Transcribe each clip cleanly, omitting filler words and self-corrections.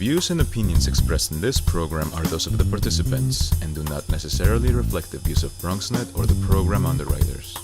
views and opinions expressed in this program are those of the participants and do not necessarily reflect the views of BronxNet or the program underwriters.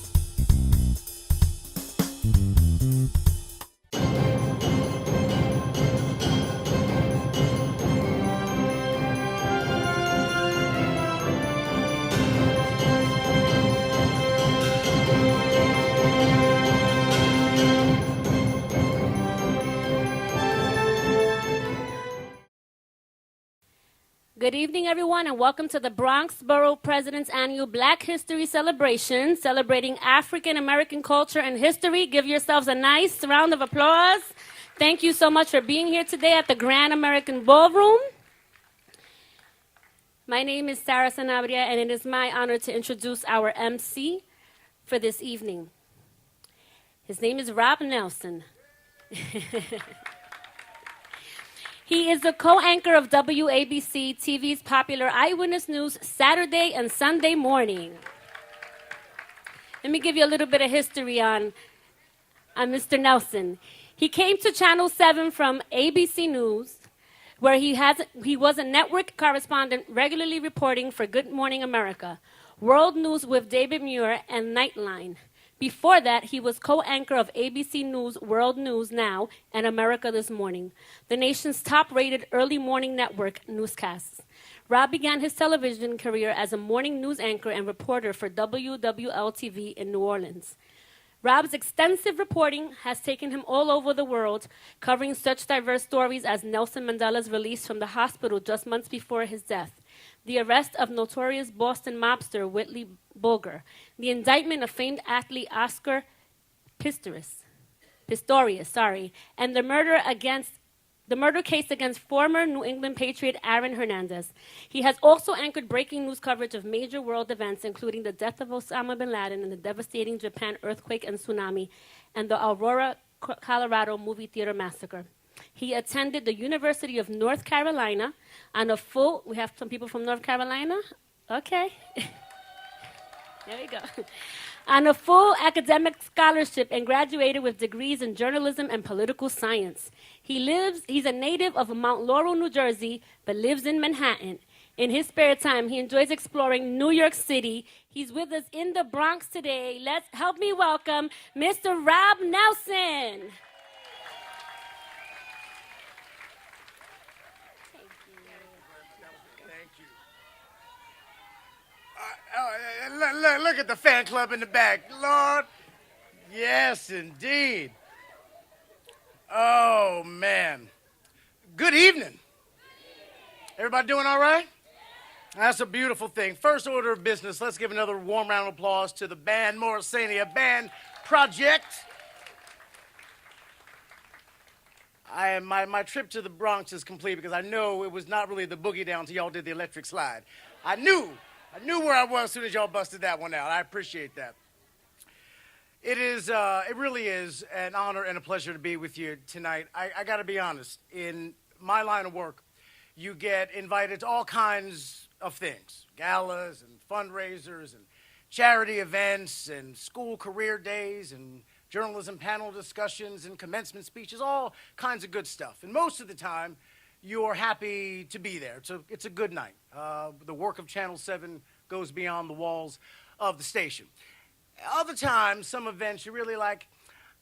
Good evening, everyone, and welcome to the Bronx Borough President's Annual Black History Celebration, celebrating African American culture and history. Give yourselves a nice round of applause. Thank you so much for being here today at the Grand American Ballroom. My name is Sarah Sanabria, and it is my honor to introduce our MC for this evening. His name is Rob Nelson. He is the co-anchor of WABC TV's popular Eyewitness News Saturday and Sunday morning. Let me give you a little bit of history on Mr. Nelson. He came to Channel 7 from ABC News, where he was a network correspondent regularly reporting for Good Morning America, World News with David Muir, and Nightline. Before that, he was co-anchor of ABC News, World News Now, and America This Morning, the nation's top-rated early morning network newscasts. Rob began his television career as a morning news anchor and reporter for WWL-TV in New Orleans. Rob's extensive reporting has taken him all over the world, covering such diverse stories as Nelson Mandela's release from the hospital just months before his death, the arrest of notorious Boston mobster Whitley Bulger, the indictment of famed athlete Oscar Pistorius, and the murder case against former New England Patriot Aaron Hernandez. He has also anchored breaking news coverage of major world events, including the death of Osama bin Laden and the devastating Japan earthquake and tsunami, and the Aurora, Colorado movie theater massacre. He attended the University of North Carolina on a full, we have some people from North Carolina? Okay. There we go. On a full academic scholarship and graduated with degrees in journalism and political science. He's a native of Mount Laurel, New Jersey, but lives in Manhattan. In his spare time, he enjoys exploring New York City. He's with us in the Bronx today. Let's help me welcome Mr. Rob Nelson. Look at the fan club in the back. Lord, yes, indeed. Oh, man. Good evening. Everybody doing all right? That's a beautiful thing. First order of business, let's give another warm round of applause to the band Morrisania Band Project. My trip to the Bronx is complete because I know it was not really the boogie down until y'all did the electric slide. I knew where I was as soon as y'all busted that one out. I appreciate that. It really is an honor and a pleasure to be with you tonight. I got to be honest. In my line of work, you get invited to all kinds of things, galas and fundraisers and charity events and school career days and journalism panel discussions and commencement speeches, all kinds of good stuff. And most of the time, you're happy to be there. It's a good night. The work of Channel 7 goes beyond the walls of the station. Other times, some events, you're really like,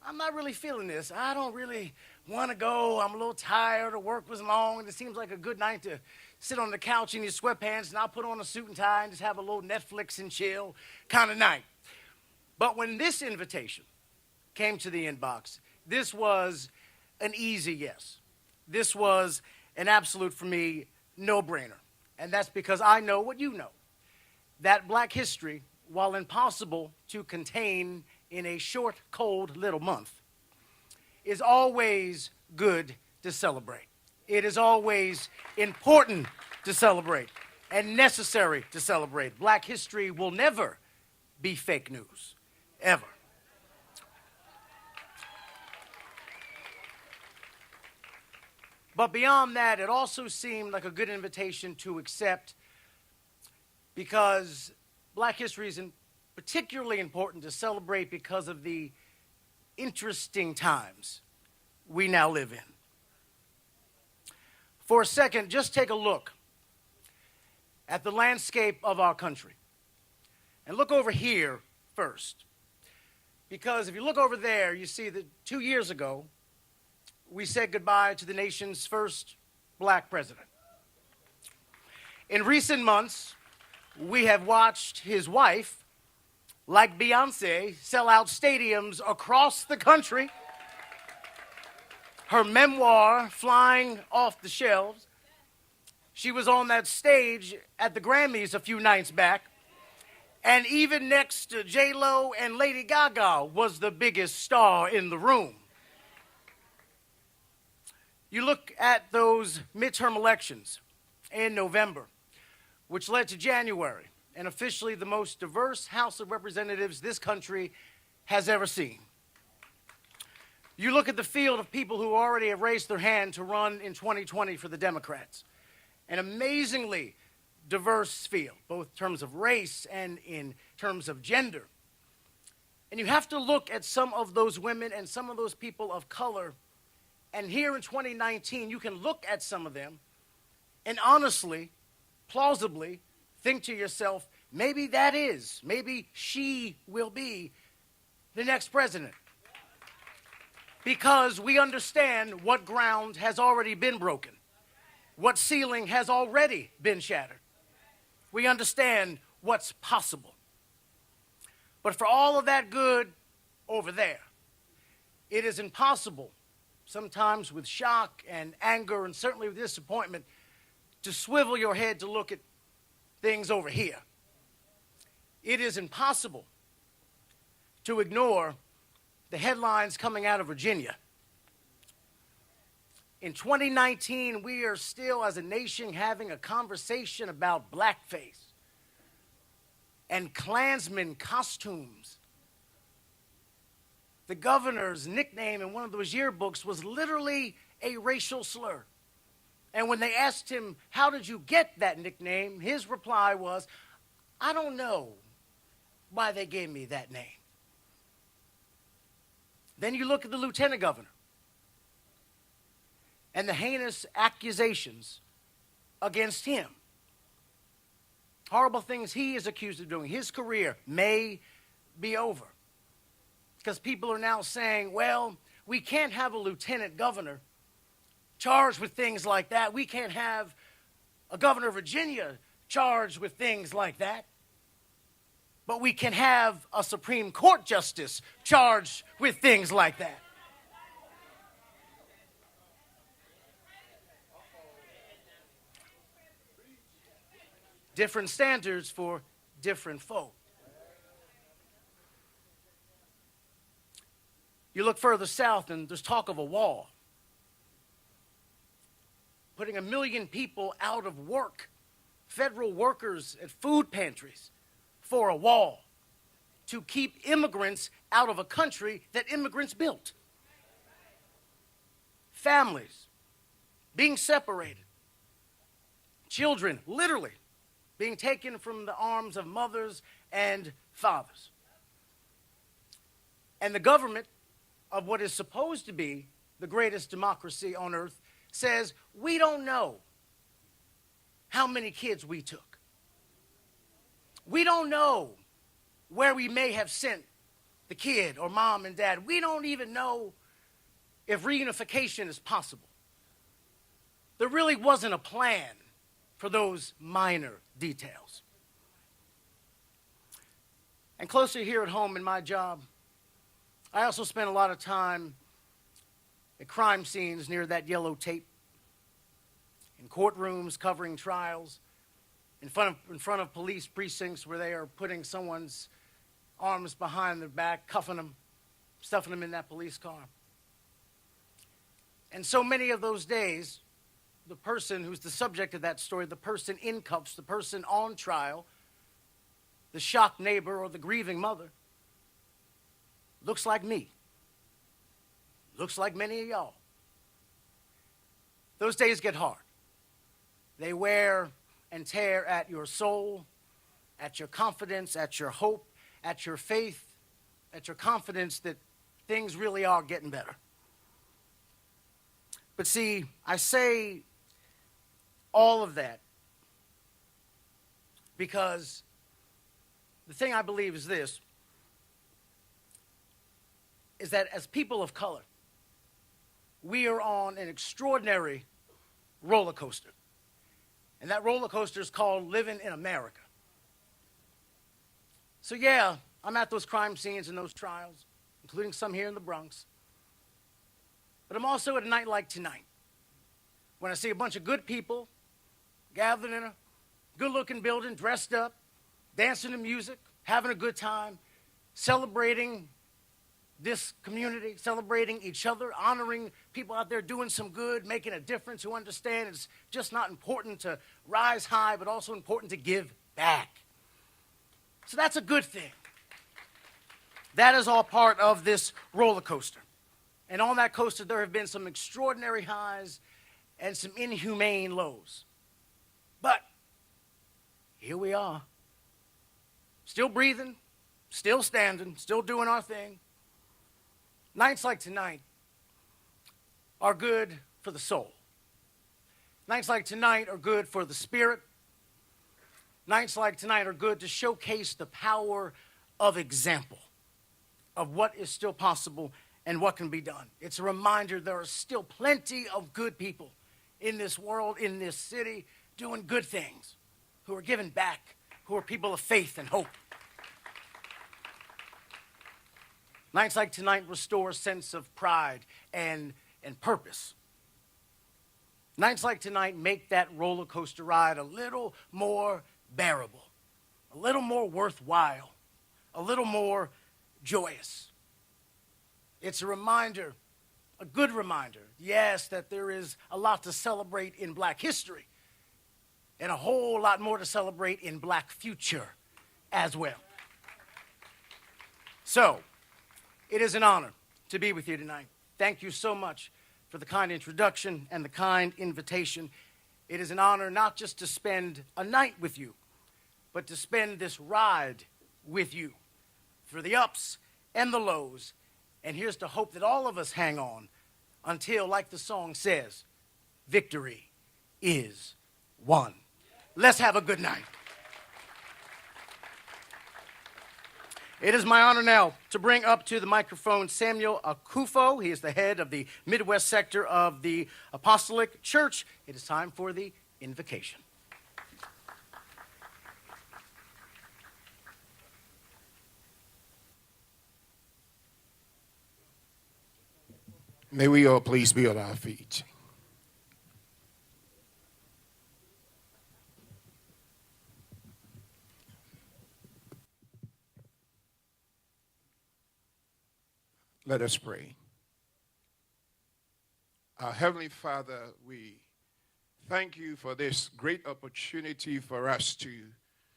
I'm not really feeling this. I don't really want to go. I'm a little tired. The work was long, and it seems like a good night to sit on the couch in your sweatpants, and I'll put on a suit and tie and just have a little Netflix and chill kind of night. But when this invitation came to the inbox, this was an easy yes. This was an absolute, for me, no-brainer. And that's because I know what you know, that Black history, while impossible to contain in a short, cold little month, is always good to celebrate. It is always important to celebrate and necessary to celebrate. Black history will never be fake news, ever. But beyond that, it also seemed like a good invitation to accept because Black history is particularly important to celebrate because of the interesting times we now live in. For a second, just take a look at the landscape of our country. And look over here first. Because if you look over there, you see that 2 years ago, we said goodbye to the nation's first black president. In recent months, we have watched his wife, like Beyonce, sell out stadiums across the country. Her memoir flying off the shelves. She was on that stage at the Grammys a few nights back. And even next to J-Lo and Lady Gaga was the biggest star in the room. You look at those midterm elections in November, which led to January, and officially the most diverse House of Representatives this country has ever seen. You look at the field of people who already have raised their hand to run in 2020 for the Democrats. An amazingly diverse field, both in terms of race and in terms of gender. And you have to look at some of those women and some of those people of color. And here in 2019, you can look at some of them and honestly, plausibly, think to yourself, maybe she will be the next president. Because we understand what ground has already been broken, what ceiling has already been shattered. We understand what's possible. But for all of that good over there, it is impossible, sometimes with shock and anger and certainly with disappointment, to swivel your head to look at things over here. It is impossible to ignore the headlines coming out of Virginia. In 2019, we are still, as a nation, having a conversation about blackface and Klansmen costumes. The governor's nickname in one of those yearbooks was literally a racial slur. And when they asked him, how did you get that nickname? His reply was, I don't know why they gave me that name. Then you look at the lieutenant governor and the heinous accusations against him. Horrible things he is accused of doing. His career may be over. Because people are now saying, well, we can't have a lieutenant governor charged with things like that. We can't have a governor of Virginia charged with things like that. But we can have a Supreme Court justice charged with things like that. Different standards for different folk. You look further south and there's talk of a wall. Putting 1 million people out of work. Federal workers at food pantries for a wall to keep immigrants out of a country that immigrants built. Families being separated. Children literally being taken from the arms of mothers and fathers. And the government of what is supposed to be the greatest democracy on earth says, we don't know how many kids we took. We don't know where we may have sent the kid or mom and dad. We don't even know if reunification is possible. There really wasn't a plan for those minor details. And closer here at home in my job, I also spent a lot of time at crime scenes near that yellow tape, in courtrooms covering trials, in front of police precincts where they are putting someone's arms behind their back, cuffing them, stuffing them in that police car. And so many of those days, the person who's the subject of that story, the person in cuffs, the person on trial, the shocked neighbor or the grieving mother, looks like me. Looks like many of y'all. Those days get hard. They wear and tear at your soul, at your confidence, at your hope, at your faith, at your confidence that things really are getting better. But see, I say all of that. Because the thing I believe is this, is that as people of color, we are on an extraordinary roller coaster. And that roller coaster is called living in America. So yeah, I'm at those crime scenes and those trials, including some here in the Bronx. But I'm also at a night like tonight, when I see a bunch of good people gathered in a good-looking building, dressed up, dancing to music, having a good time, celebrating this community, celebrating each other, honoring people out there doing some good, making a difference, who understand it's just not important to rise high, but also important to give back. So that's a good thing. That is all part of this roller coaster. And on that coaster, there have been some extraordinary highs and some inhumane lows. But here we are, still breathing, still standing, still doing our thing. Nights like tonight are good for the soul. Nights like tonight are good for the spirit. Nights like tonight are good to showcase the power of example, of what is still possible and what can be done. It's a reminder there are still plenty of good people in this world, in this city, doing good things, who are giving back, who are people of faith and hope. Nights like tonight restore a sense of pride and purpose. Nights like tonight make that roller coaster ride a little more bearable, a little more worthwhile, a little more joyous. It's a reminder, a good reminder, yes, that there is a lot to celebrate in Black history and a whole lot more to celebrate in Black future as well. So, it is an honor to be with you tonight. Thank you so much for the kind introduction and the kind invitation. It is an honor not just to spend a night with you, but to spend this ride with you through the ups and the lows. And here's to hope that all of us hang on until, like the song says, victory is won. Let's have a good night. It is my honor now to bring up to the microphone Samuel Akufo. He is the head of the Midwest sector of the Apostolic Church. It is time for the invocation. May we all please be on our feet. Let us pray. Our Heavenly Father, we thank you for this great opportunity for us to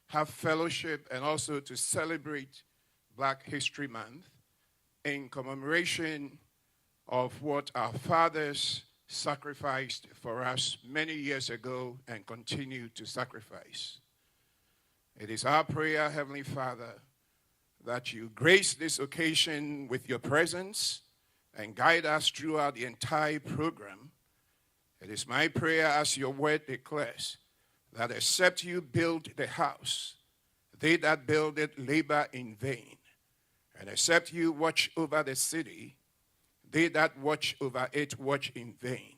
have fellowship and also to celebrate Black History Month in commemoration of what our fathers sacrificed for us many years ago and continue to sacrifice. It is our prayer, Heavenly Father, that you grace this occasion with your presence and guide us throughout the entire program. It is my prayer, as your word declares, that except you build the house, they that build it labor in vain. And except you watch over the city, they that watch over it watch in vain.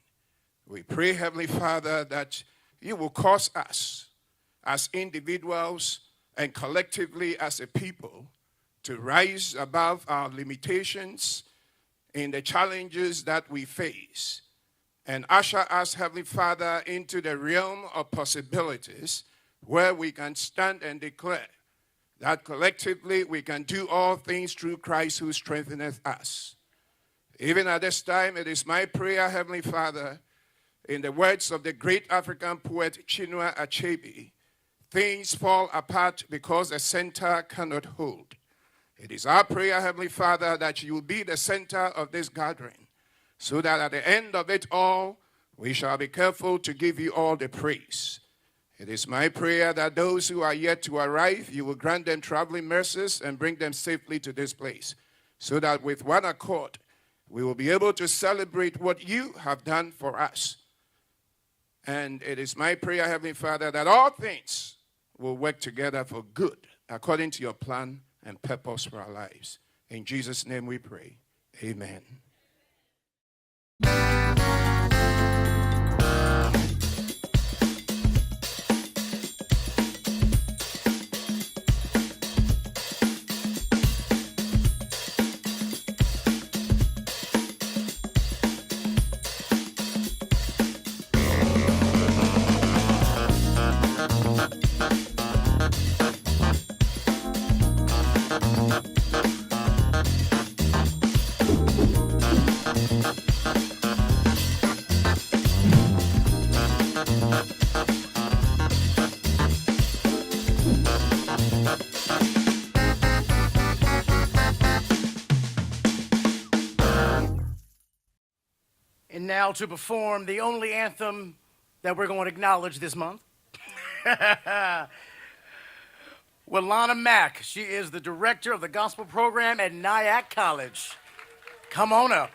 We pray, Heavenly Father, that you will cause us as individuals and collectively as a people to rise above our limitations in the challenges that we face and usher us, Heavenly Father, into the realm of possibilities where we can stand and declare that collectively we can do all things through Christ who strengtheneth us. Even at this time, it is my prayer, Heavenly Father, in the words of the great African poet Chinua Achebe, things fall apart because the center cannot hold. It is our prayer, Heavenly Father, that you will be the center of this gathering, so that at the end of it all, we shall be careful to give you all the praise. It is my prayer that those who are yet to arrive, you will grant them traveling mercies and bring them safely to this place, so that with one accord, we will be able to celebrate what you have done for us And it is my prayer, Heavenly Father, that all things will work together for good according to your plan and purpose for our lives. In Jesus' name we pray. Amen. And now to perform the only anthem that we're going to acknowledge this month. Willana Mack. She is the director of the gospel program at Nyack College. Come on up.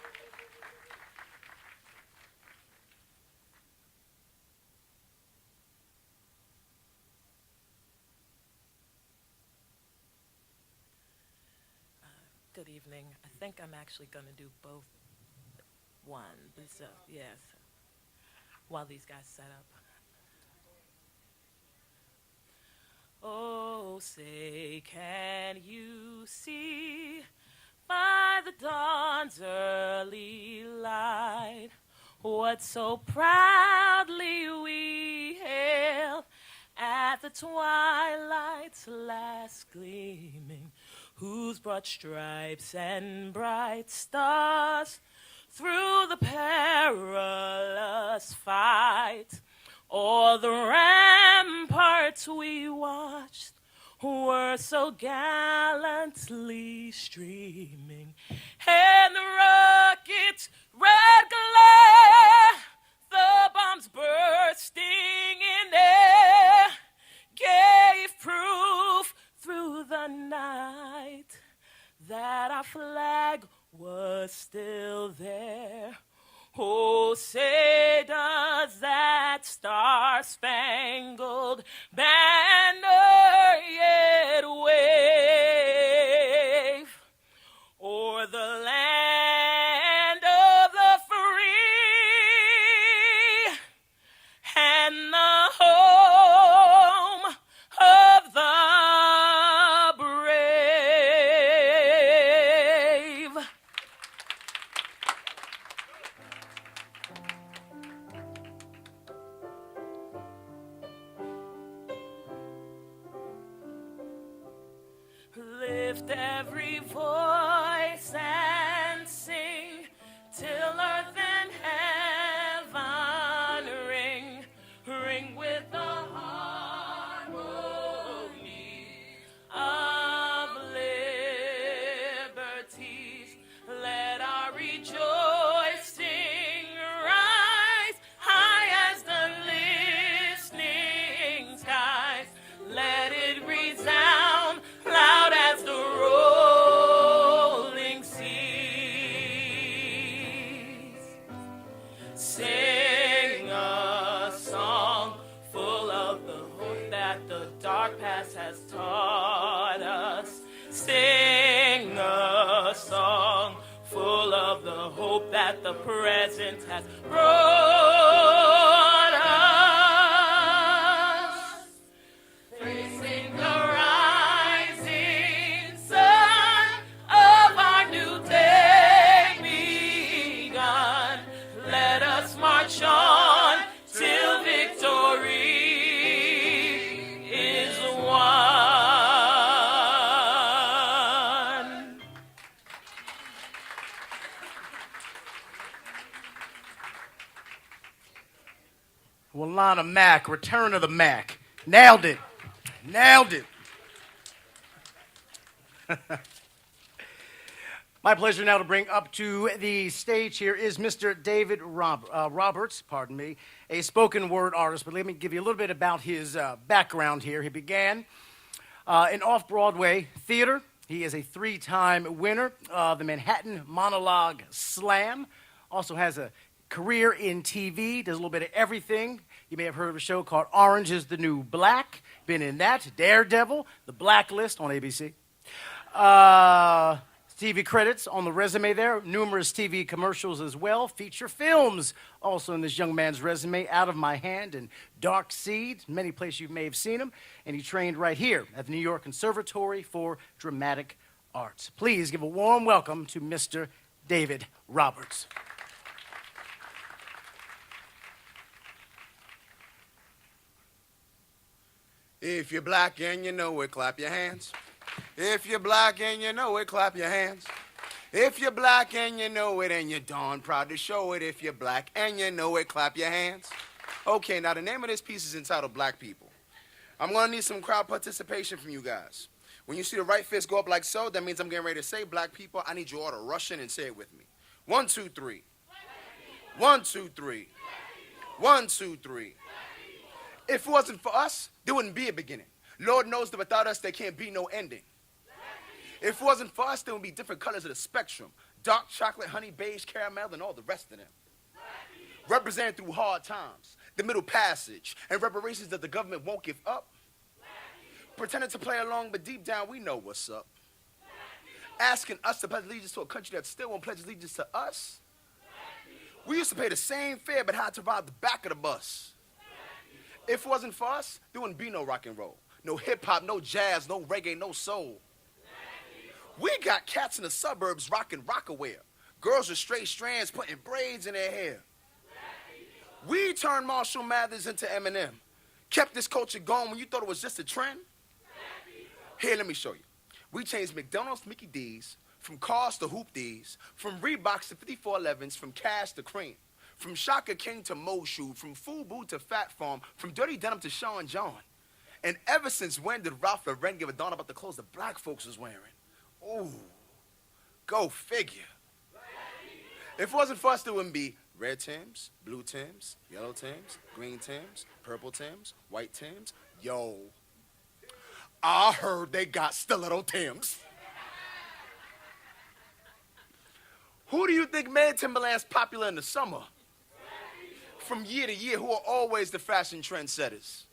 Good evening. I think I'm actually going to do both one. So, yes. While these guys set up. Oh, say, can you see by the dawn's early light what so proudly we hailed at the twilight's last gleaming, whose broad stripes and bright stars through the perilous fight o'er the ramparts we watched were so gallantly streaming, and the rocket's red glare, the bombs bursting in air, gave proof through the night that our flag was still there. Oh, say does that star-spangled banner yet wave o'er the land of the free and the home of the brave? Lift every voice and sing till earth and heaven ring, ring with the harmony of liberties. Let our rejoicing rise high as the listening skies. Let it resound loud as the rolling seas. Sing a song full of the hope that the dark past has taught us. Sing a song full of the hope that the present has brought us. Facing the rising sun of our new day begun, let us march on till victory is won. Willana Mack, Return of the Mack. Nailed it. Nailed it. My pleasure now to bring up to the stage here is Mr. David Roberts, a spoken word artist. But let me give you a little bit about his background here. He began in Off-Broadway theater. He is a 3-time winner of the Manhattan Monologue Slam. Also has a career in TV, does a little bit of everything. You may have heard of a show called Orange is the New Black. Been in that. Daredevil, The Blacklist on ABC. TV credits on the resume there. Numerous TV commercials as well. Feature films also in this young man's resume. Out of My Hand and Dark Seed. Many places you may have seen him. And he trained right here at the New York Conservatory for Dramatic Arts. Please give a warm welcome to Mr. David Roberts. If you're black and you know it, clap your hands. If you're black and you know it, clap your hands. If you're black and you know it and you're darn proud to show it, if you're black and you know it, clap your hands. Okay, now the name of this piece is entitled Black People. I'm gonna need some crowd participation from you guys. When you see the right fist go up like so, that means I'm getting ready to say black people. I need you all to rush in and say it with me. 1, 2, 3. 1, 2, 3. 1, 2, 3. If it wasn't for us, there wouldn't be a beginning. Lord knows that without us, there can't be no ending. If it wasn't for us, there would be different colors of the spectrum. Dark chocolate, honey, beige, caramel, and all the rest of them. Represented through hard times, the middle passage, and reparations that the government won't give up. Pretending to play along, but deep down, we know what's up. Asking us to pledge allegiance to a country that still won't pledge allegiance to us. We used to pay the same fare, but had to ride the back of the bus. If it wasn't for us, there wouldn't be no rock and roll, no hip-hop, no jazz, no reggae, no soul. We got cats in the suburbs rocking rockaware. Girls with straight strands putting braids in their hair. We turned Marshall Mathers into Eminem. Kept this culture going when you thought it was just a trend. Here, let me show you. We changed McDonald's to Mickey D's, from cars to hoop D's, from Reeboks to 5411s, from cash to cream. From Shaka King to Moshu, from Fubu to Fat Farm, from Dirty Denim to Sean John. And ever since when did Rafael give a darn about the clothes that black folks was wearing? Ooh, go figure. If it wasn't for us, there wouldn't be red Tims, blue Tims, yellow Tims, green Tims, purple Tims, white Tims. Yo, I heard they got stiletto Tims. Who do you think made Timberlands popular in the summer? From year to year, who are always the fashion trendsetters.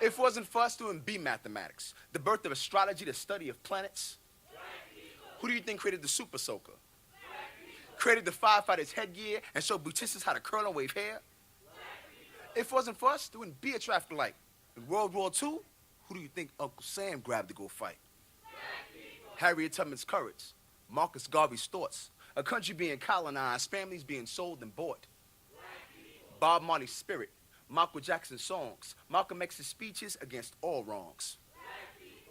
If it wasn't for us, there wouldn't be mathematics, the birth of astrology, the study of planets. Who do you think created the super soaker? Created the firefighter's headgear and showed beauticians how to curl and wave hair? If it wasn't for us, there wouldn't be a traffic light. In World War II, who do you think Uncle Sam grabbed to go fight? Harriet Tubman's courage, Marcus Garvey's thoughts, a country being colonized, families being sold and bought. Bob Marley's spirit, Michael Jackson's songs, Malcolm X's speeches against all wrongs.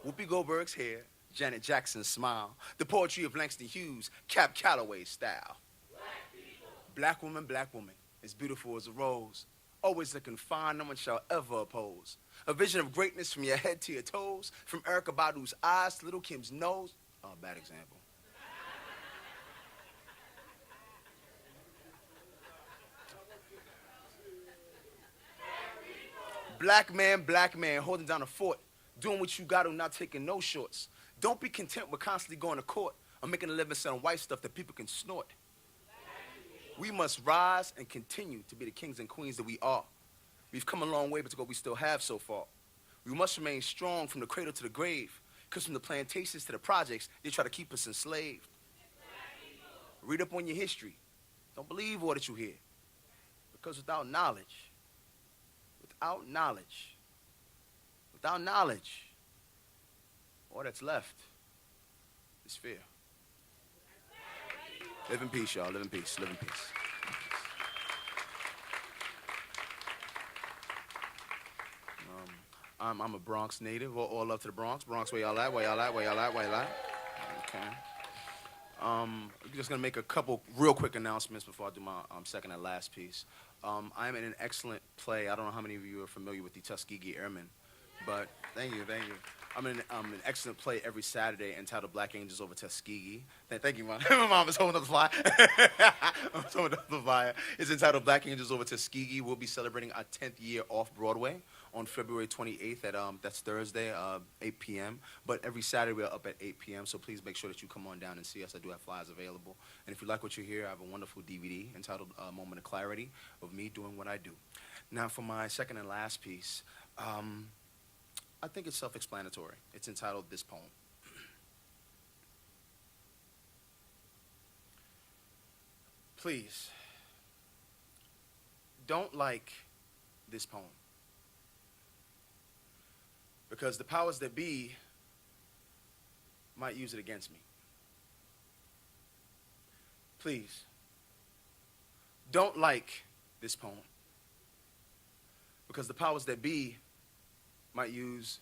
Whoopi Goldberg's hair, Janet Jackson's smile, the poetry of Langston Hughes, Cap Calloway's style. Black woman, as beautiful as a rose, always looking fine, no one shall ever oppose. A vision of greatness from your head to your toes, from Erykah Badu's eyes to Little Kim's nose. Oh, bad example. Black man, holding down a fort, doing what you gotta, not taking no shorts. Don't be content with constantly going to court or making a living selling white stuff that people can snort. We must rise and continue to be the kings and queens that we are. We've come a long way, but to what we still have so far. We must remain strong from the cradle to the grave, because from the plantations to the projects, they try to keep us enslaved. Read up on your history. Don't believe all that you hear, because without knowledge, all that's left is fear. Live in peace, y'all. Live in peace. Live in peace. I'm a Bronx native. All love to the Bronx. Bronx, where y'all at? Where y'all at? Okay. I'm just gonna make a couple real quick announcements before I do my second and last piece. I'm in an excellent play. I don't know how many of you are familiar with the Tuskegee Airmen, but thank you. I'm in an excellent play every Saturday entitled Black Angels Over Tuskegee. Thank you, Mom. My mom is holding up the flyer. I'm holding up the flyer. It's entitled Black Angels Over Tuskegee. We'll be celebrating our 10th year Off-Broadway on February 28th at, that's Thursday, 8 p.m. But every Saturday we're up at 8 p.m., so please make sure that you come on down and see us. I do have flyers available. And if you like what you hear, I have a wonderful DVD entitled Moment of Clarity of me doing what I do. Now for my second and last piece, I think it's self-explanatory. It's entitled This Poem. Please, don't like this poem, because the powers that be might use it against me. Please, don't like this poem, because the powers that be might use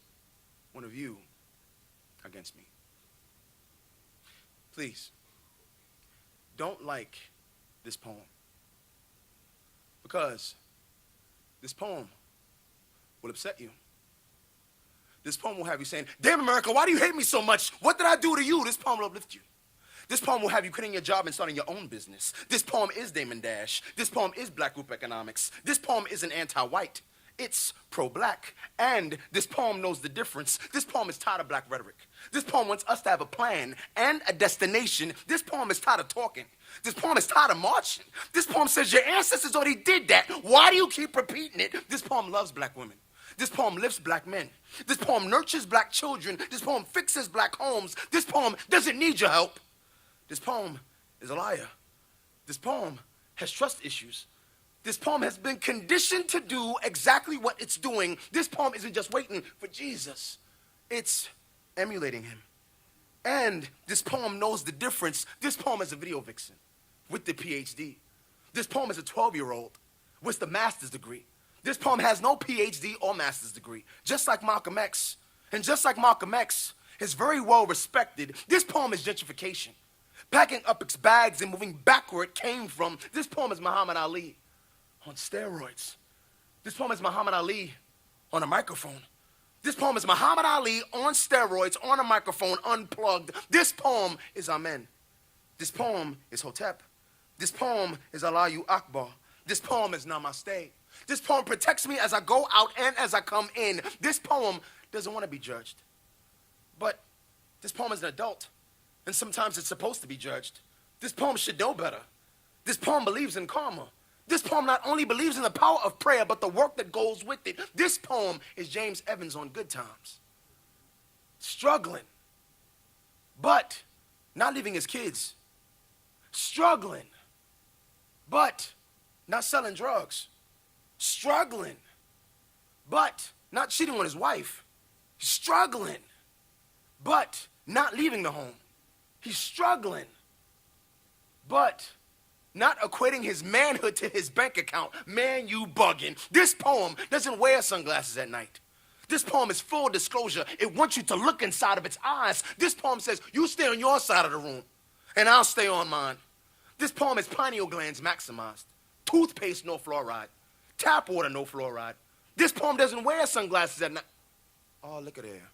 one of you against me. Please, don't like this poem, because this poem will upset you. This poem will have you saying, damn America, why do you hate me so much? What did I do to you? This poem will uplift you. This poem will have you quitting your job and starting your own business. This poem is Damon Dash. This poem is Black Group Economics. This poem isn't anti-white. It's pro-black. And this poem knows the difference. This poem is tired of black rhetoric. This poem wants us to have a plan and a destination. This poem is tired of talking. This poem is tired of marching. This poem says your ancestors already did that. Why do you keep repeating it? This poem loves black women. This poem lifts black men. This poem nurtures black children. This poem fixes black homes. This poem doesn't need your help. This poem is a liar. This poem has trust issues. This poem has been conditioned to do exactly what it's doing. This poem isn't just waiting for Jesus. It's emulating him. And this poem knows the difference. This poem is a video vixen with the PhD. This poem is a 12-year-old with the master's degree. This poem has no PhD or master's degree, just like Malcolm X. And just like Malcolm X is very well respected, this poem is gentrification. Packing up its bags and moving back where it came from. This poem is Muhammad Ali on steroids. This poem is Muhammad Ali on a microphone. This poem is Muhammad Ali on steroids, on a microphone, unplugged. This poem is Amen. This poem is Hotep. This poem is Allahu Akbar. This poem is Namaste. This poem protects me as I go out and as I come in. This poem doesn't want to be judged. But this poem is an adult, and sometimes it's supposed to be judged. This poem should know better. This poem believes in karma. This poem not only believes in the power of prayer, but the work that goes with it. This poem is James Evans on Good Times. Struggling, but not leaving his kids. Struggling, but not selling drugs. Struggling, but not cheating on his wife. Struggling, but not leaving the home. He's struggling, but not equating his manhood to his bank account. Man, you bugging. This poem doesn't wear sunglasses at night. This poem is full disclosure. It wants you to look inside of its eyes. This poem says, you stay on your side of the room, and I'll stay on mine. This poem is pineal glands maximized. Toothpaste, no fluoride. Tap water, no fluoride. This poem doesn't wear sunglasses at night. Oh, look at there.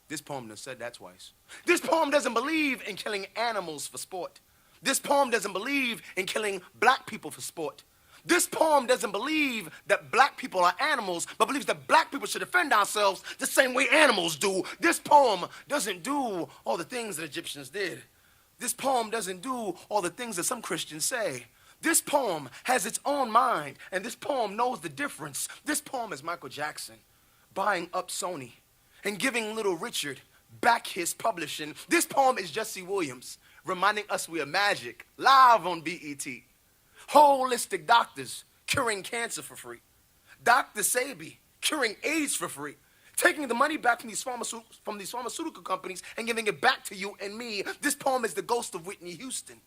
This poem done said that twice. This poem doesn't believe in killing animals for sport. This poem doesn't believe in killing black people for sport. This poem doesn't believe that black people are animals, but believes that black people should defend ourselves the same way animals do. This poem doesn't do all the things that Egyptians did. This poem doesn't do all the things that some Christians say. This poem has its own mind, and this poem knows the difference. This poem is Michael Jackson buying up Sony and giving Little Richard back his publishing. This poem is Jesse Williams reminding us we are magic, live on BET. Holistic doctors curing cancer for free. Dr. Sabi curing AIDS for free. Taking the money back from these pharmaceutical companies and giving it back to you and me. This poem is the ghost of Whitney Houston.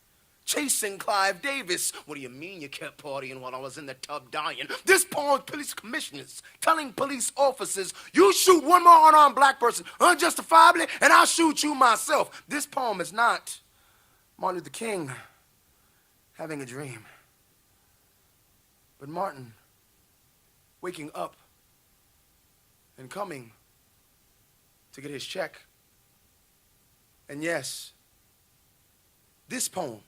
Chasing Clive Davis. What do you mean you kept partying while I was in the tub dying? This poem, police commissioners telling police officers, you shoot one more unarmed black person unjustifiably and I'll shoot you myself. This poem is not Martin Luther King having a dream, but Martin waking up and coming to get his check. And yes, this poem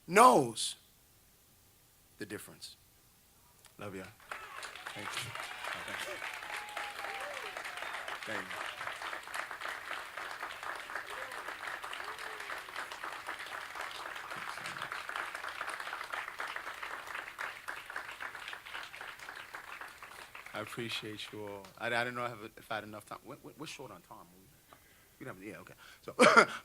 knows the difference. Love ya. Thank you. Thank you. appreciate you all. I didn't know if I had enough time. We're short on time. Yeah, okay.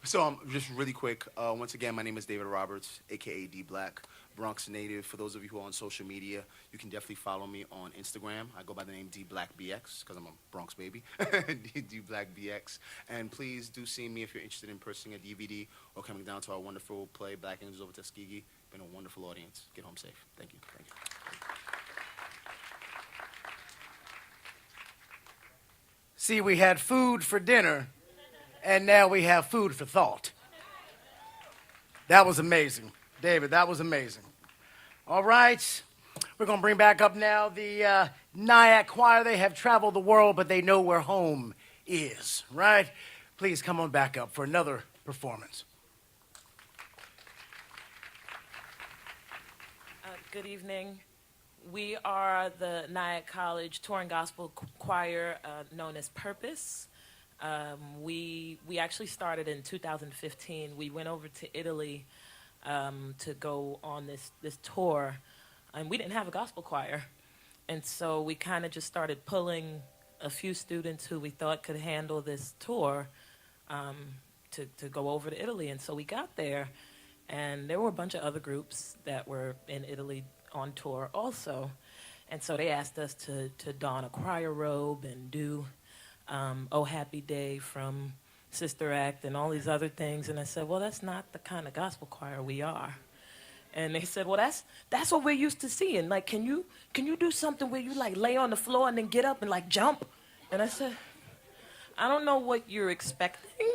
So just really quick, once again, my name is David Roberts, a.k.a. D Black, Bronx native. For those of you who are on social media, you can definitely follow me on Instagram. I go by the name D Black BX because I'm a Bronx baby, D Black BX. And please do see me if you're interested in purchasing a DVD or coming down to our wonderful play, Black Angels Over Tuskegee. Been a wonderful audience. Get home safe. Thank you. Thank you. See, we had food for dinner, and now we have food for thought. That was amazing. David, that was amazing. All right. We're going to bring back up now the Nyack Choir. They have traveled the world, but they know where home is, right? Please come on back up for another performance. Good evening. We are the Nyack College Touring Gospel Choir, known as Purpose. We actually started in 2015. We went over to Italy to go on this tour, and we didn't have a gospel choir. And so we kind of just started pulling a few students who we thought could handle this tour to go over to Italy. And so we got there, and there were a bunch of other groups that were in Italy on tour also. And so they asked us to don a choir robe and do Oh Happy Day from Sister Act and all these other things. And I said, well, that's not the kind of gospel choir we are. And they said, well, that's what we're used to seeing. Like, can you do something where you like lay on the floor and then get up and like jump? And I said, I don't know what you're expecting,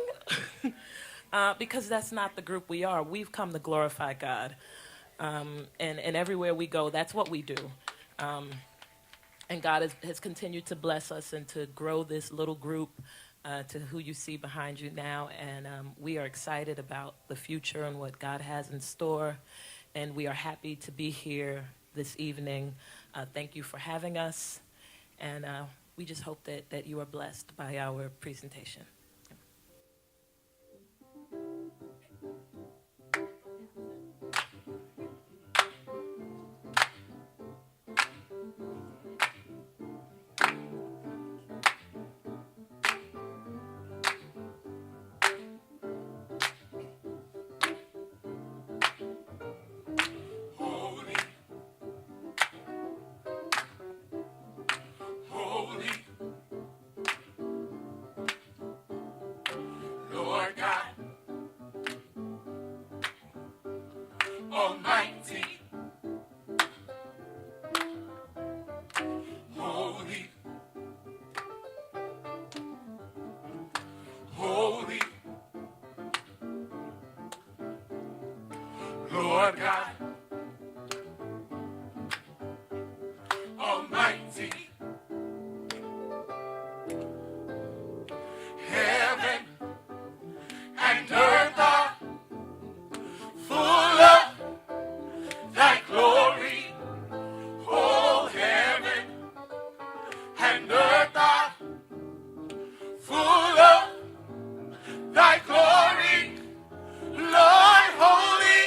because that's not the group we are. We've come to glorify God. And everywhere we go, that's what we do. And God has continued to bless us and to grow this little group to who you see behind you now. And we are excited about the future and what God has in store. And we are happy to be here this evening. Thank you for having us. And we just hope that you are blessed by our presentation. Lord God, Almighty, heaven and earth are full of thy glory. Oh, heaven and earth are full of thy glory. Lord, holy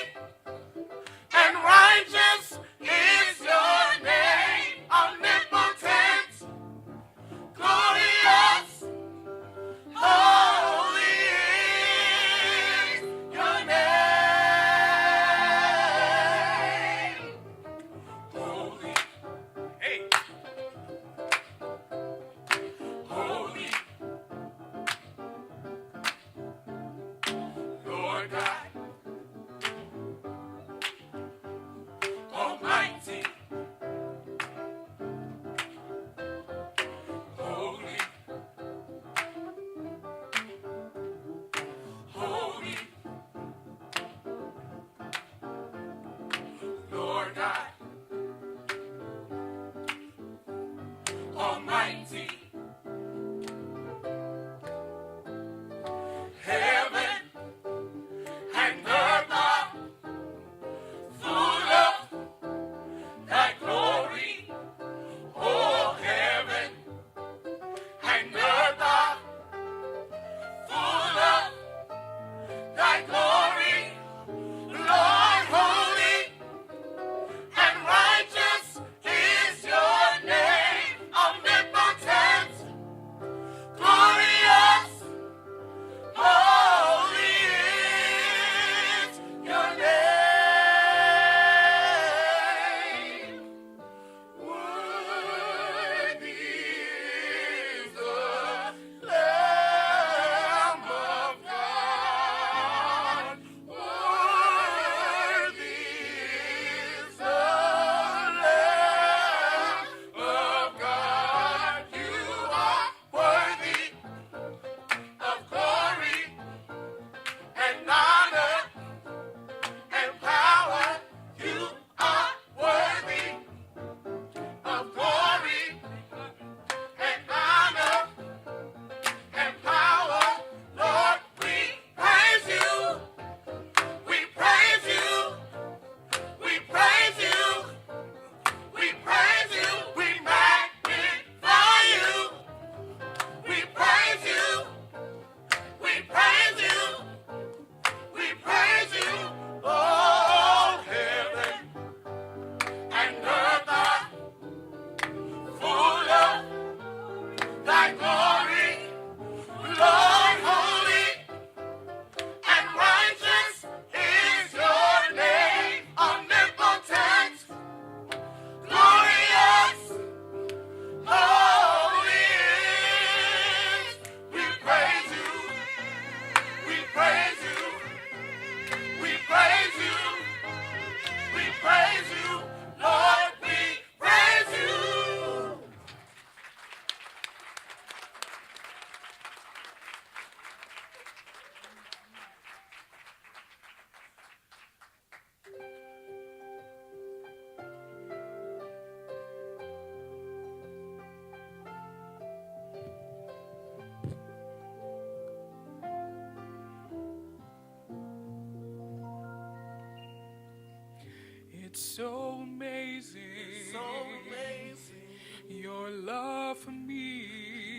It's so amazing. It's so amazing. Your love for me.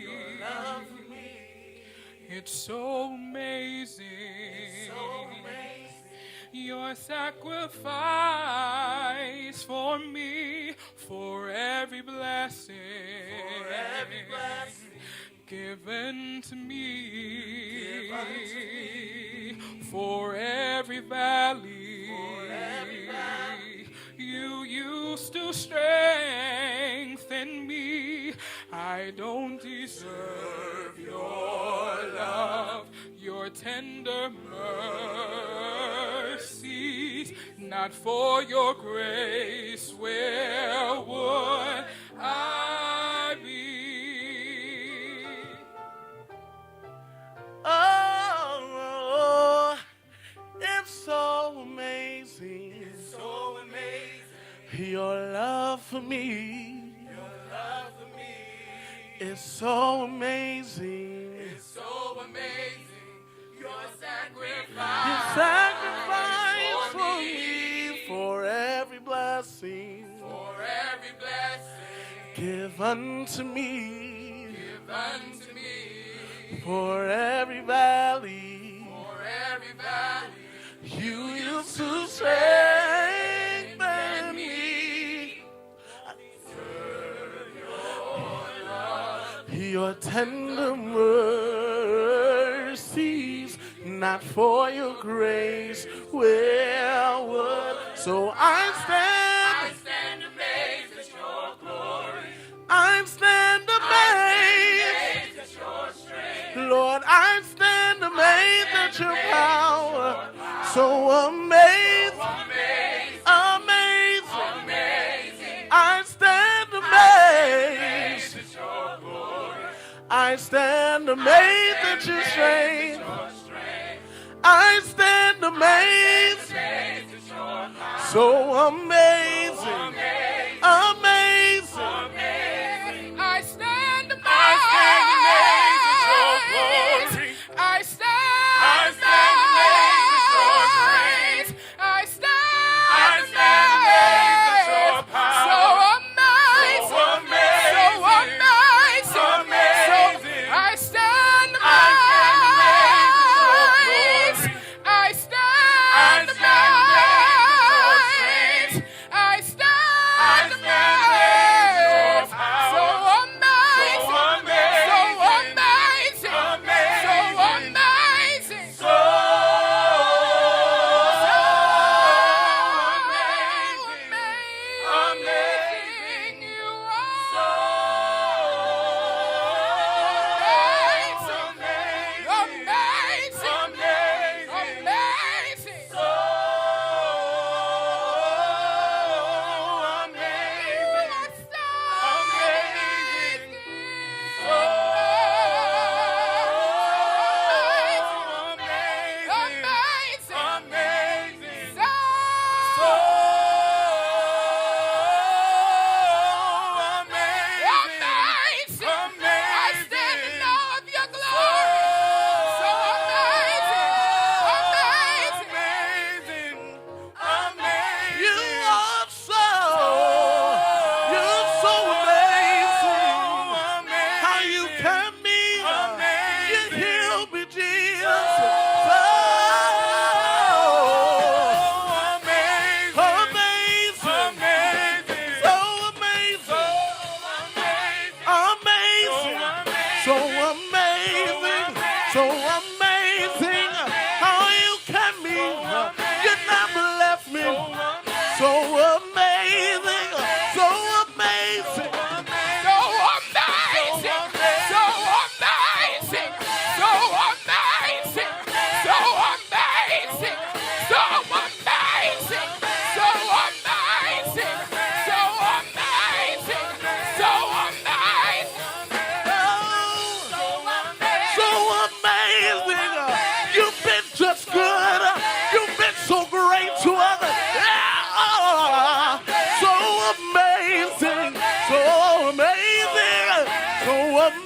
Your love for me. It's so amazing. It's so amazing. Your sacrifice for me, for every blessing, For every blessing given to me, given to me. For every valley, For every valley you used to strengthen me. I don't deserve your love, your tender mercies. Not for your grace, where would I be? Oh, it's so amazing. It's so amazing. Your love for me. Your love for me. It's so amazing. It's so amazing. Your sacrifice. Your sacrifice for me. For every blessing. For every blessing. Give unto me. Give unto me. For every valley. For every valley. You used to strengthen me. Your tender mercies, not for your grace, where would so I stand amazed at your glory. I stand amazed at your strength. Lord, I stand amazed at your power. So amazed, amazing. I stand amazed at your glory. I stand amazed at your strength. I stand amazed. So amazing, amazing. I stand amazed. at your glory. I stand amazed at your strength. I stand amazed at your power. So amazing. So amazing. So amazing. Amazing. So I stand I stand amazed. I stand I stand amazed. I stand amazed. So amazing. So amazing. So amazing. So amazing. You are amazing.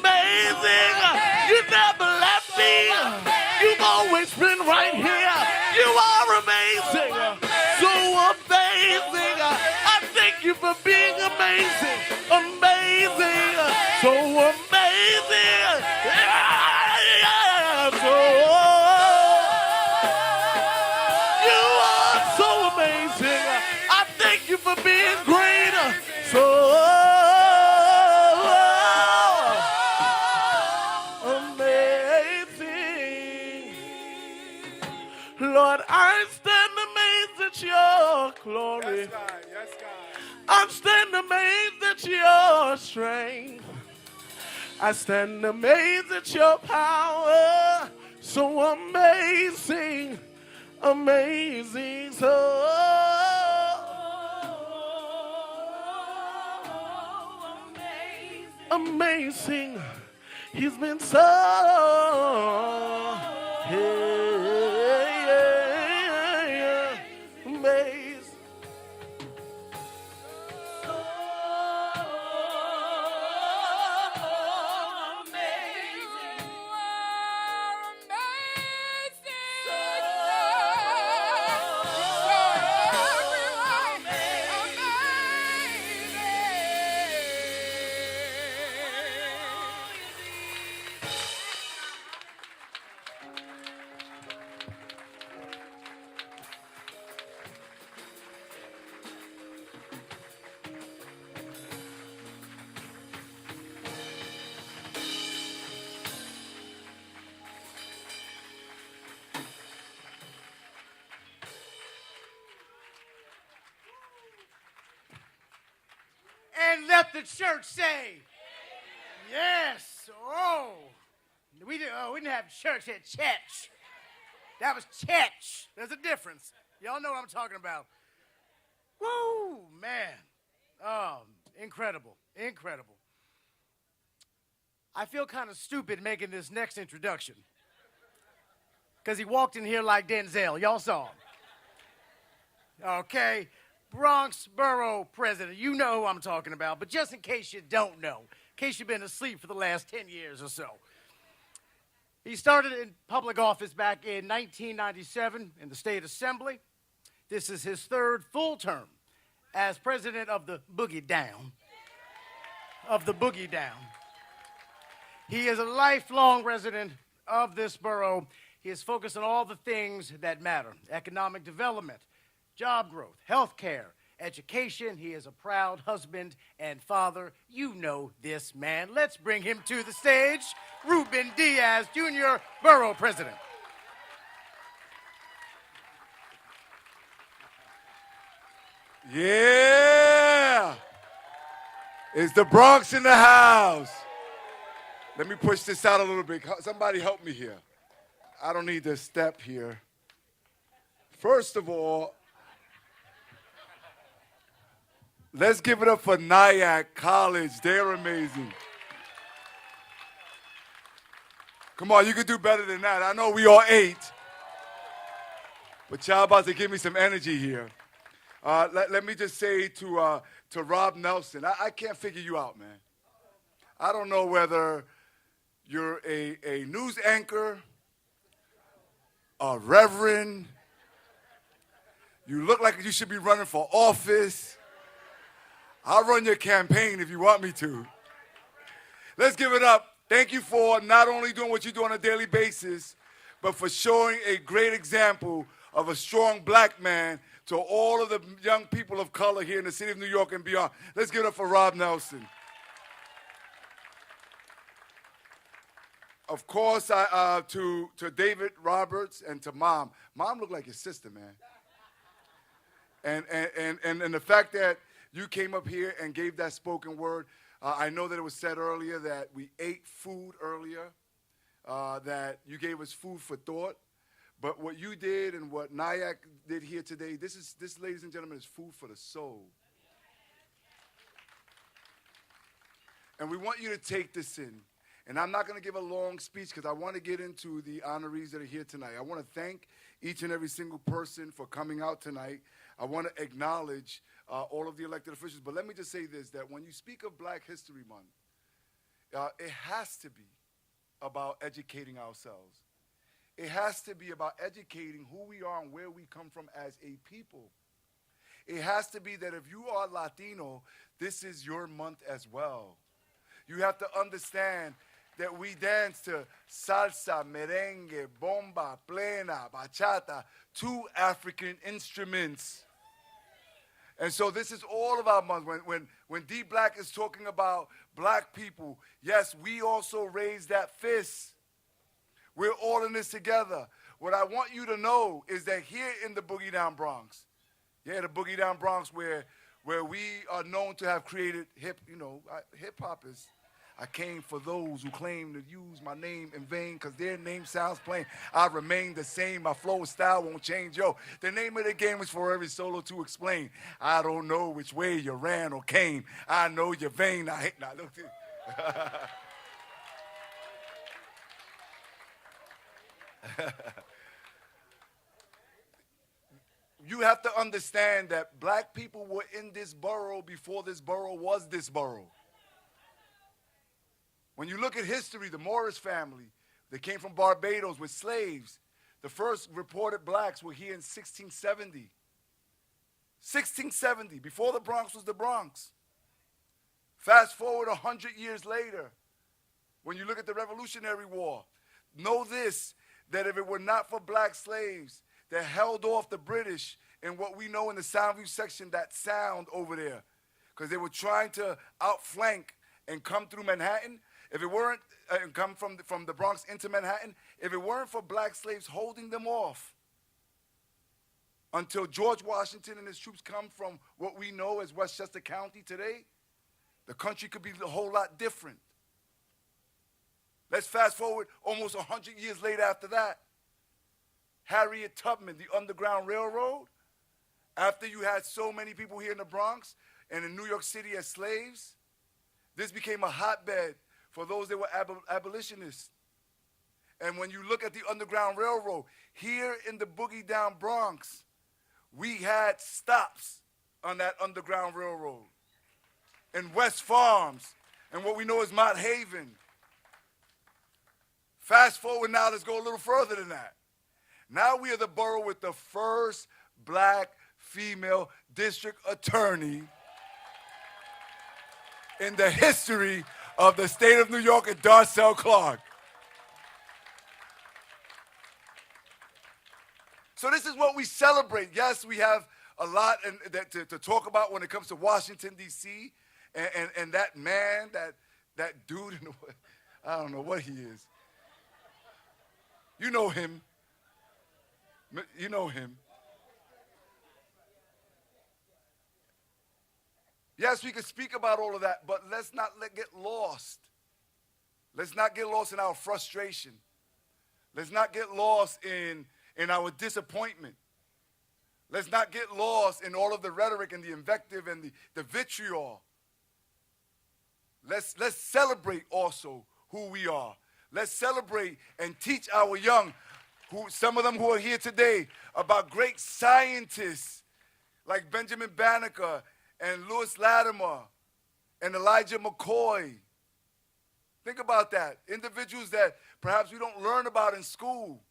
Amazing. You've been right here. You are amazing. So amazing. amazing, amazing, so amazing. Yeah, so you are so amazing. I thank you for being great. So amazing. Lord, I stand amazed at your glory. Yes, God. Yes, God. I stand amazed at your strength. I stand amazed at your power. So amazing, amazing, so amazing. He's been so amazing. And let the church say, yes. Oh, we didn't have church at church. That was church. There's a difference. Y'all know what I'm talking about. Woo, man. Oh, incredible, incredible. I feel kind of stupid making this next introduction because he walked in here like Denzel. Y'all saw him. Okay. Bronx Borough president. You know who I'm talking about, but just in case you don't know, in case you've been asleep for the last 10 years or so. He started in public office back in 1997 in the State Assembly. This is his third full term as president of the Boogie Down. He is a lifelong resident of this borough. He is focused on all the things that matter: economic development, job growth, health care, education. He is a proud husband and father. You know this man. Let's bring him to the stage. Ruben Diaz, Jr., Borough President. Yeah! It's the Bronx in the house. Let me push this out a little bit. Somebody help me here. I don't need to step here. First of all, let's give it up for Nyack College. They're amazing. Come on, you can do better than that. I know we all ate, but y'all about to give me some energy here. Let me just say to Rob Nelson, I can't figure you out, man. I don't know whether you're a news anchor, a reverend. You look like you should be running for office. I'll run your campaign if you want me to. Let's give it up. Thank you for not only doing what you do on a daily basis, but for showing a great example of a strong black man to all of the young people of color here in the city of New York and beyond. Let's give it up for Rob Nelson. Of course, to David Roberts and to Mom. Mom looked like your sister, man. And the fact that you came up here and gave that spoken word, I know that it was said earlier that we ate food earlier, that you gave us food for thought. But what you did and what Nyack did here today, this, ladies and gentlemen, is food for the soul. And we want you to take this in. And I'm not going to give a long speech because I want to get into the honorees that are here tonight. I want to thank each and every single person for coming out tonight. I want to acknowledge all of the elected officials. But let me just say this, that when you speak of Black History Month, it has to be about educating ourselves. It has to be about educating who we are and where we come from as a people. it has to be that if you are Latino, this is your month as well. You have to understand that we dance to salsa, merengue, bomba, plena, bachata, 2 African instruments. And so this is all of our month. When D Black is talking about black people, yes, we also raise that fist. We're all in this together. What I want you to know is that here in the Boogie Down Bronx, the Boogie Down Bronx where we are known to have created hip-hop is, I came for those who claim to use my name in vain because their name sounds plain. I remain the same. My flow and style won't change. Yo, the name of the game is for every solo to explain. I don't know which way you ran or came. I know you're vain. I hate. Now, look. You have to understand that black people were in this borough before this borough was this borough. When you look at history, the Morris family, they came from Barbados with slaves. The first reported blacks were here in 1670. 1670, before the Bronx was the Bronx. Fast forward 100 years later, when you look at the Revolutionary War, know this, that if it were not for black slaves that held off the British in what we know in the Soundview section, that sound over there, because they were trying to outflank and come through Manhattan, if it weren't, come from the Bronx into Manhattan, if it weren't for black slaves holding them off until George Washington and his troops come from what we know as Westchester County today, the country could be a whole lot different. Let's fast forward almost 100 years later after that. Harriet Tubman, the Underground Railroad, after you had so many people here in the Bronx and in New York City as slaves, this became a hotbed for those that were abolitionists. And when you look at the Underground Railroad, here in the Boogie Down Bronx, we had stops on that Underground Railroad. In West Farms, and what we know as Mott Haven. Fast forward now, let's go a little further than that. Now we are the borough with the first black female district attorney in the history of the state of New York at Darcel Clark. So this is what we celebrate. Yes, we have a lot to talk about when it comes to Washington, D.C., and that man, that dude, I don't know what he is. You know him. You know him. Yes, we can speak about all of that, but let's not get lost. Let's not get lost in our frustration. Let's not get lost in our disappointment. Let's not get lost in all of the rhetoric and the invective and the vitriol. Let's celebrate also who we are. Let's celebrate and teach our young, some of them who are here today, about great scientists like Benjamin Banneker and Lewis Latimer and Elijah McCoy. Think about that. Individuals that perhaps we don't learn about in school.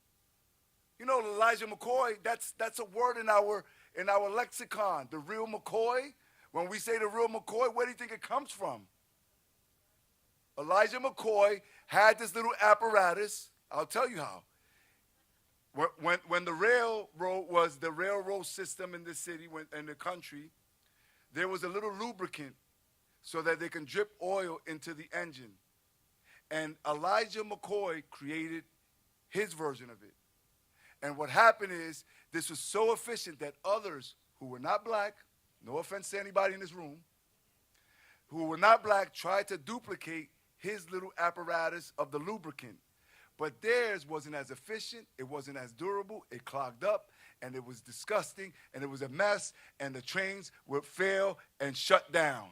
You know, Elijah McCoy, that's a word in our lexicon. The real McCoy. When we say the real McCoy, where do you think it comes from? Elijah McCoy had this little apparatus. I'll tell you how. When the railroad was the railroad system in the city, in the country, there was a little lubricant so that they can drip oil into the engine. And Elijah McCoy created his version of it. And what happened is, this was so efficient that others who were not black, no offense to anybody in this room, who were not black tried to duplicate his little apparatus of the lubricant. But theirs wasn't as efficient, it wasn't as durable, it clogged up, and it was disgusting, and it was a mess, and the trains would fail and shut down.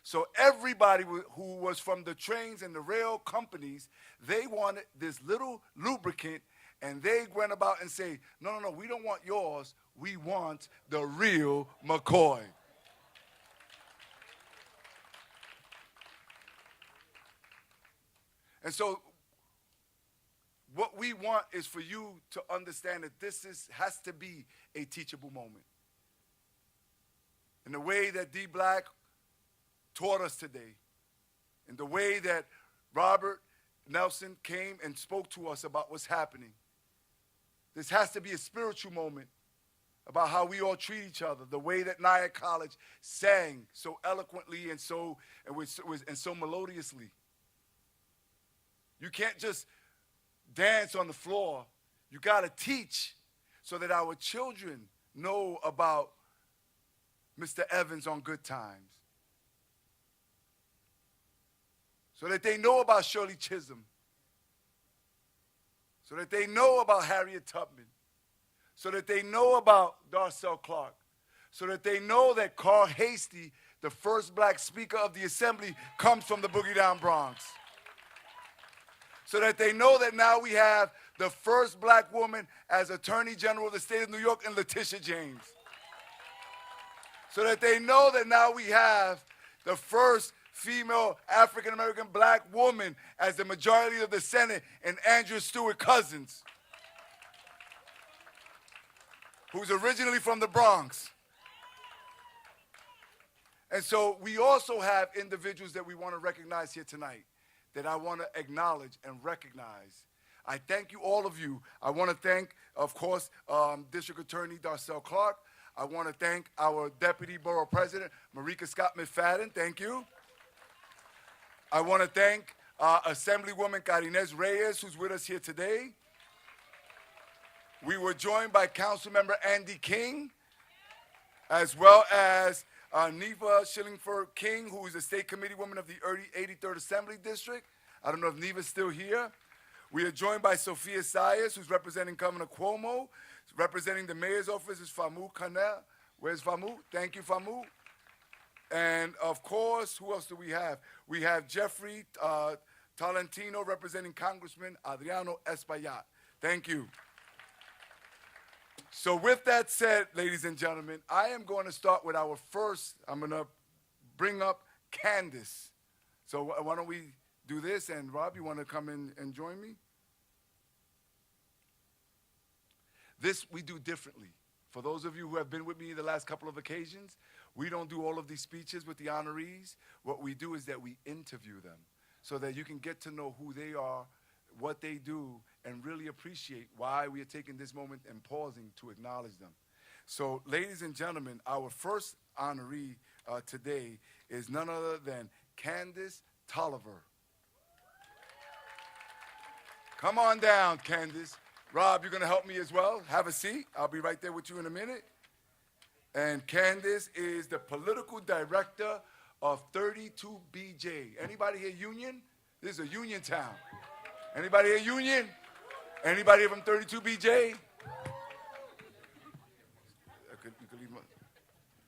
So everybody who was from the trains and the rail companies, they wanted this little lubricant, and they went about and say, no, we don't want yours, we want the real McCoy. And so what we want is for you to understand that this has to be a teachable moment. in the way that D. Black taught us today, in the way that Robert Nelson came and spoke to us about what's happening. This has to be a spiritual moment about how we all treat each other, the way that Nyack College sang so eloquently and so melodiously. You can't just dance on the floor. You got to teach so that our children know about Mr. Evans on Good Times, so that they know about Shirley Chisholm, so that they know about Harriet Tubman, so that they know about Darcel Clark, so that they know that Carl Hastie, the first black Speaker of the Assembly, comes from the Boogie Down Bronx, so that they know that now we have the first black woman as Attorney General of the state of New York in Letitia James, so that they know that now we have the first female African-American black woman as the majority of the Senate in Andrew Stewart Cousins, who's originally from the Bronx. And so we also have individuals that we want to recognize here tonight that I want to acknowledge and recognize. I thank you, all of you. I want to thank, of course, District Attorney Darcel Clark. I want to thank our Deputy Borough President, Marika Scott McFadden. Thank you. I want to thank Assemblywoman Carinez Reyes, who's with us here today. We were joined by Councilmember Andy King, as well as Neva Shillingford King, who is the State Committee Woman of the 83rd Assembly District. I don't know if Neva's still here. We are joined by Sophia Sayers, who's representing Governor Cuomo. Representing the mayor's office is Famu Kanel. Where's Famu? Thank you, Famu. And of course, who else do we have? We have Jeffrey Tolentino representing Congressman Adriano Espaillat. Thank you. So with that said, ladies and gentlemen, I am going to start with our first, I'm going to bring up Candace. So why don't we do this? And Rob, you want to come in and join me? This we do differently. For those of you who have been with me the last couple of occasions, we don't do all of these speeches with the honorees. What we do is that we interview them so that you can get to know who they are, what they do, and really appreciate why we are taking this moment and pausing to acknowledge them. So, ladies and gentlemen, our first honoree today is none other than Candace Tolliver. Come on down, Candace. Rob, you're going to help me as well. Have a seat. I'll be right there with you in a minute. And Candace is the political director of 32BJ. Anybody here union? This is a union town. Anybody here union? Anybody here from 32BJ?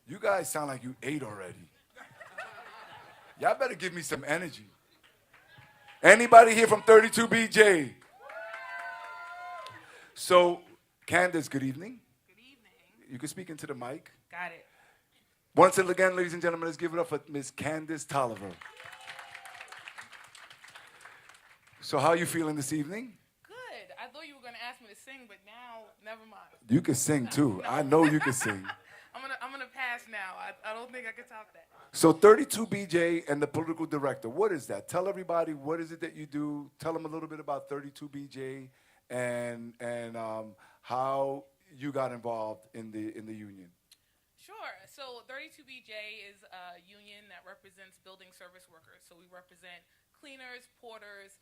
You guys sound like you ate already. Y'all better give me some energy. Anybody here from 32BJ? So, Candace, good evening. Good evening. You can speak into the mic. Got it. Once again, ladies and gentlemen, let's give it up for Miss Candace Tolliver. So how are you feeling this evening? Good. I thought you were going to ask me to sing, but now, never mind. You can sing too. I know you can sing. I'm gonna pass now. I don't think I can top that. So 32BJ and the political director, what is that? Tell everybody what is it that you do. Tell them a little bit about 32BJ and how you got involved in the union. Sure. So 32BJ is a union that represents building service workers. So we represent cleaners, porters,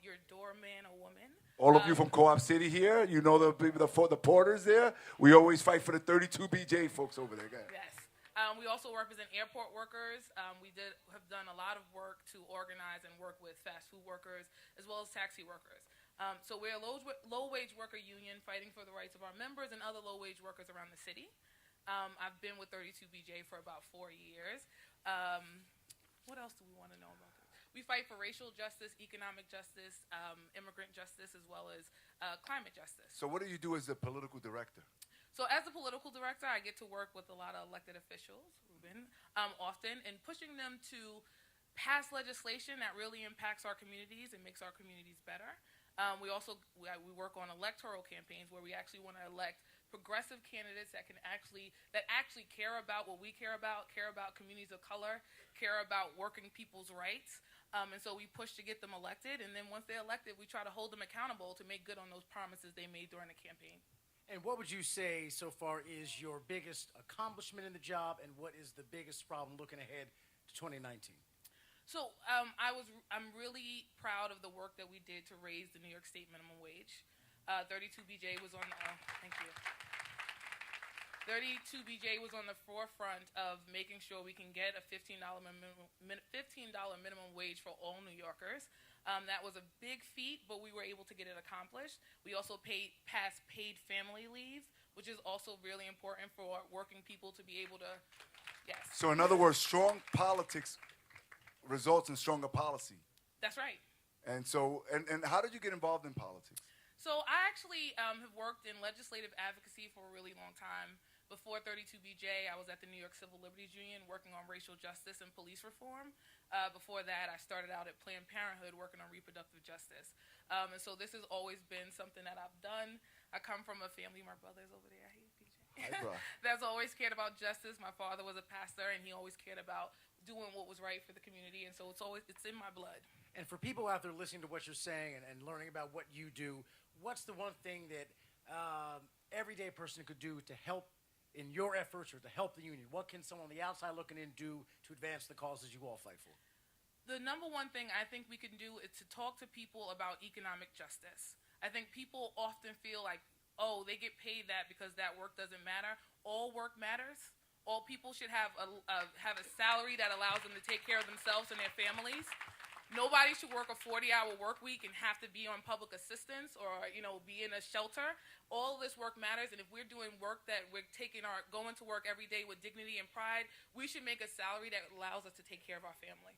your doorman, a woman. All of you from Co-op City here, you know the porters there. We always fight for the 32BJ folks over there. Yes. We also represent airport workers. We have done a lot of work to organize and work with fast food workers as well as taxi workers. So we're a low-wage worker union fighting for the rights of our members and other low-wage workers around the city. I've been with 32BJ for about 4 years. What else do we want to know about this? We fight for racial justice, economic justice, immigrant justice, as well as climate justice. So what do you do as a political director? So as a political director, I get to work with a lot of elected officials, Ruben, often, and pushing them to pass legislation that really impacts our communities and makes our communities better. We work on electoral campaigns where we actually want to elect progressive candidates that actually care about what we care about communities of color, care about working people's rights. And so we push to get them elected, and then once they're elected, we try to hold them accountable to make good on those promises they made during the campaign. And what would you say so far is your biggest accomplishment in the job, and what is the biggest problem looking ahead to 2019? So I'm really proud of the work that we did to raise the New York State minimum wage. 32BJ was on thank you. 32BJ was on the forefront of making sure we can get a $15 minimum wage for all New Yorkers. That was a big feat, but we were able to get it accomplished. We also passed paid family leave, which is also really important for working people to be able to, yes. So in other words, strong politics results in stronger policy. That's right. And so, and how did you get involved in politics? So I actually have worked in legislative advocacy for a really long time. Before 32BJ, I was at the New York Civil Liberties Union working on racial justice and police reform. Before that, I started out at Planned Parenthood working on reproductive justice. And so this has always been something that I've done. I come from a family, my brother's over there, hey, PJ, that's always cared about justice. My father was a pastor, and he always cared about doing what was right for the community, and so it's in my blood. And for people out there listening to what you're saying and learning about what you do, what's the one thing that everyday person could do to help in your efforts or to help the union? What can someone on the outside looking in do to advance the causes you all fight for? The number one thing I think we can do is to talk to people about economic justice. I think people often feel like, oh, they get paid that because that work doesn't matter. All work matters. All people should have a salary that allows them to take care of themselves and their families. Nobody should work a 40-hour work week and have to be on public assistance or, be in a shelter. All of this work matters, and if we're doing work that we're going to work every day with dignity and pride, we should make a salary that allows us to take care of our family.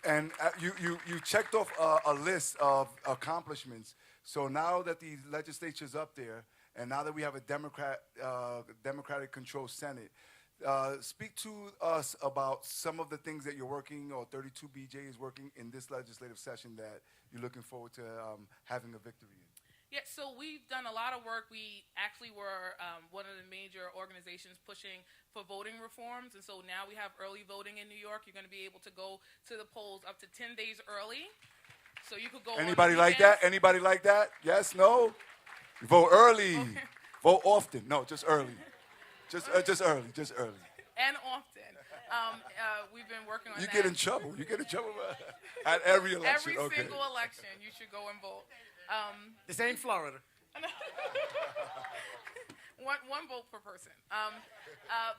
And you checked off a list of accomplishments. So now that the legislature's up there, and now that we have a Democratic-controlled Senate, speak to us about some of the things that you're working, or 32BJ is working in this legislative session that you're looking forward to having a victory in. Yeah, so we've done a lot of work. We actually were one of the major organizations pushing for voting reforms, and so now we have early voting in New York. You're going to be able to go to the polls up to 10 days early. So you could go. Anybody like that? Anybody like that? Yes, no? Vote early. Okay. Vote often. No, just early. Just early. Just early. And often. We've been working on that. You get in trouble. You get in trouble at every election. Every single election, you should go and vote. This ain't Florida. One vote per person.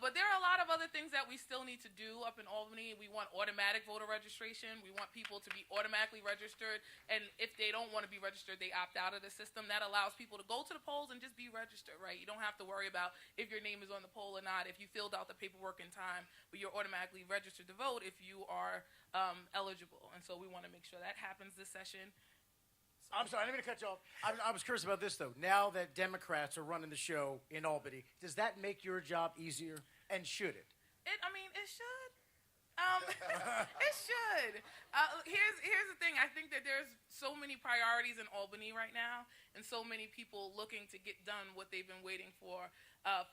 But there are a lot of other things that we still need to do up in Albany. We want automatic voter registration. We want people to be automatically registered. And if they don't want to be registered, they opt out of the system. That allows people to go to the polls and just be registered, right? You don't have to worry about if your name is on the poll or not, if you filled out the paperwork in time, but you're automatically registered to vote if you are eligible. And so we want to make sure that happens this session. I'm sorry, I didn't mean to cut you off. I was curious about this, though. Now that Democrats are running the show in Albany, does that make your job easier, and should it? It should. It should. Here's the thing. I think that there's so many priorities in Albany right now, and so many people looking to get done what they've been waiting for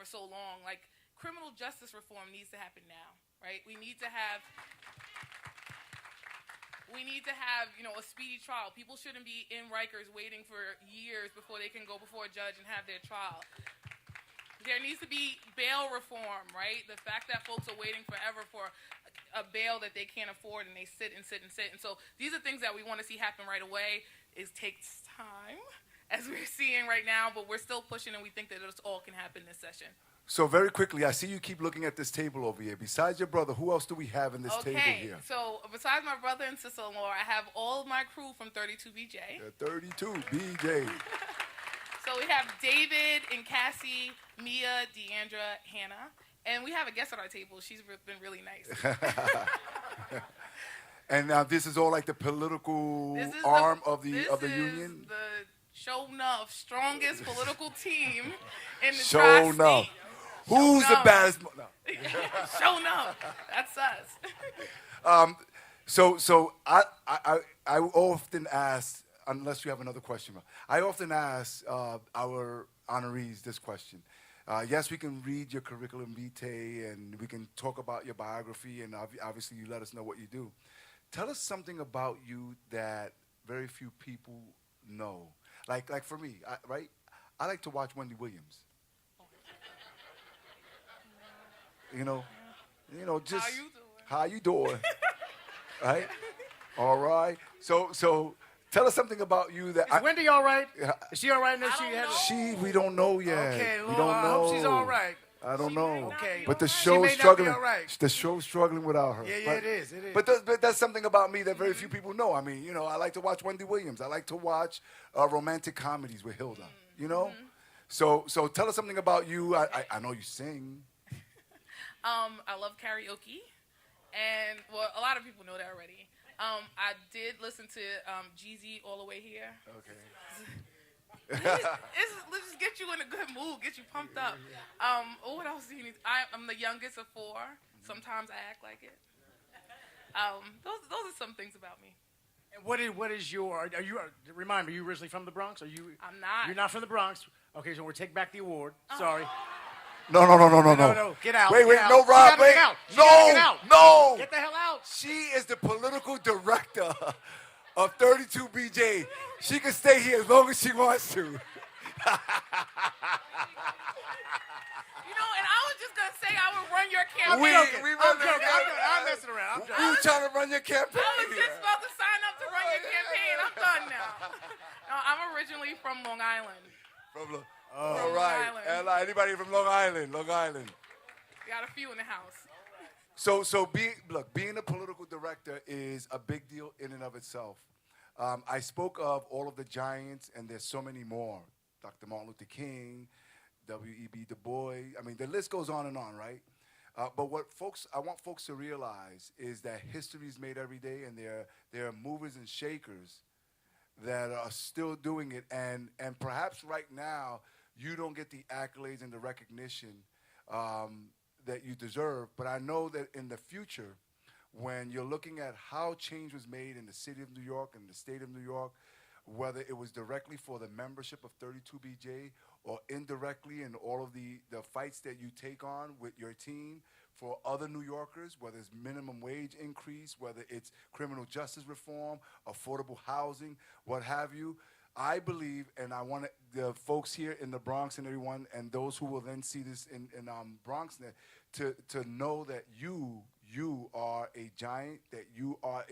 so long. Like, criminal justice reform needs to happen now, right? We need to have a speedy trial. People shouldn't be in Rikers waiting for years before they can go before a judge and have their trial. There needs to be bail reform, right? The fact that folks are waiting forever for a bail that they can't afford, and they sit and sit and sit. And so these are things that we want to see happen right away. It takes time, as we're seeing right now, but we're still pushing, and we think that this all can happen this session. So very quickly, I see you keep looking at this table over here. Besides your brother, who else do we have in this table here? So besides my brother and sister-in-law, I have all of my crew from 32BJ. 32BJ. So we have David and Cassie, Mia, Deandra, Hannah, and we have a guest at our table. She's been really nice. And now this is all like the political arm of the union? This is the show enough strongest political team in the show tri-state. enough. Who's the baddest? No. Show enough. That's us. So I often ask unless you have another question. I often ask our honorees this question. Yes, we can read your curriculum vitae and we can talk about your biography, and obviously you let us know what you do. Tell us something about you that very few people know. Like for me, right? I like to watch Wendy Williams. You know, just how you doing, right? All right. So tell us something about you that. Is Wendy all right? Is she all right? We don't know yet. Okay, we Lord, don't I know. hope she's all right. I don't know. Okay. But the She show's may not be struggling. all right. The show's struggling without her. Yeah, it is. It is. But that's something about me that very few people know. I mean, I like to watch Wendy Williams. I like to watch romantic comedies with Hilda. You know. So tell us something about you. I know you sing. I love karaoke, and well, a lot of people know that already. I did listen to Jeezy All the Way Here. Okay. Let's just get you in a good mood, get you pumped up. What else do you need? I'm the youngest of 4. Sometimes I act like it. Those are some things about me. And what is your? Are you? Remind me, are you originally from the Bronx? I'm not. You're not from the Bronx. Okay, so we'll take back the award. Sorry. No. No. Get out. Wait, get out. no, Rob, wait. Get out. No. Get the hell out. She is the political director of 32BJ. She can stay here as long as she wants to. And I was just gonna say I would run your campaign. I'm messing around. We were trying to run your campaign. I was just about to sign up to run your campaign. I'm done now. No, I'm originally from Long Island. All right. Anybody from Long Island? Long Island. Got a few in the house. So being a political director is a big deal in and of itself. I spoke of all of the giants, and there's so many more. Dr. Martin Luther King, W.E.B. Du Bois. I mean, the list goes on and on, right? But I want folks to realize is that history is made every day, and there are movers and shakers that are still doing it. And perhaps right now, you don't get the accolades and the recognition that you deserve. But I know that in the future, when you're looking at how change was made in the city of New York and the state of New York, whether it was directly for the membership of 32BJ or indirectly in all of the fights that you take on with your team for other New Yorkers, whether it's minimum wage increase, whether it's criminal justice reform, affordable housing, what have you, I believe, and I want the folks here in the Bronx and everyone, and those who will then see this in BronxNet, to know that you are a giant, that you are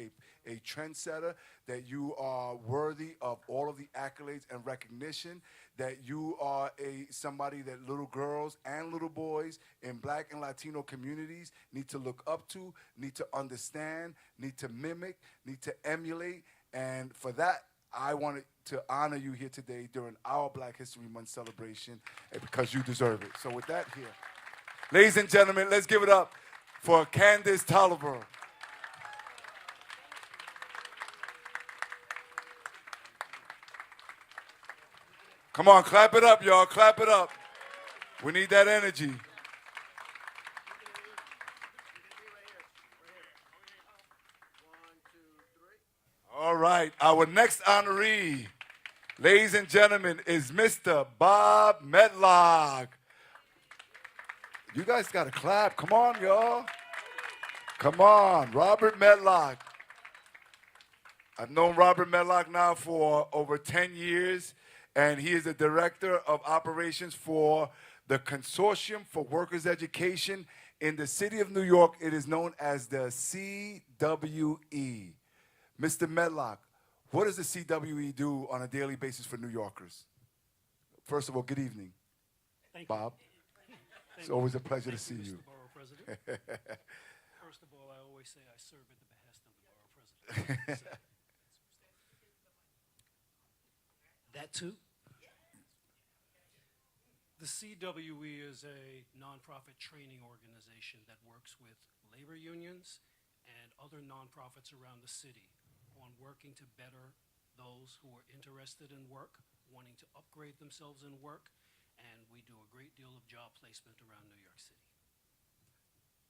a trendsetter, that you are worthy of all of the accolades and recognition, that you are somebody that little girls and little boys in Black and Latino communities need to look up to, need to understand, need to mimic, need to emulate. And for that, I wanted to honor you here today during our Black History Month celebration because you deserve it. So with that here, ladies and gentlemen, let's give it up for Candace Tolliver. Come on, clap it up, y'all. Clap it up. We need that energy. All right, our next honoree, ladies and gentlemen, is Mr. Bob Medlock. You guys got to clap. Come on, y'all. Come on, Robert Medlock. I've known Robert Medlock now for over 10 years, and he is the Director of Operations for the Consortium for Workers' Education. In the city of New York, it is known as the CWE. Mr. Medlock, what does the CWE do on a daily basis for New Yorkers? First of all, good evening. Thank Bob. You. It's always a pleasure to see you. Mr. Borough President. First of all, I always say I serve at the behest of the Borough President. That too? The CWE is a nonprofit training organization that works with labor unions and other nonprofits around the city on working to better those who are interested in work, wanting to upgrade themselves in work, and we do a great deal of job placement around New York City.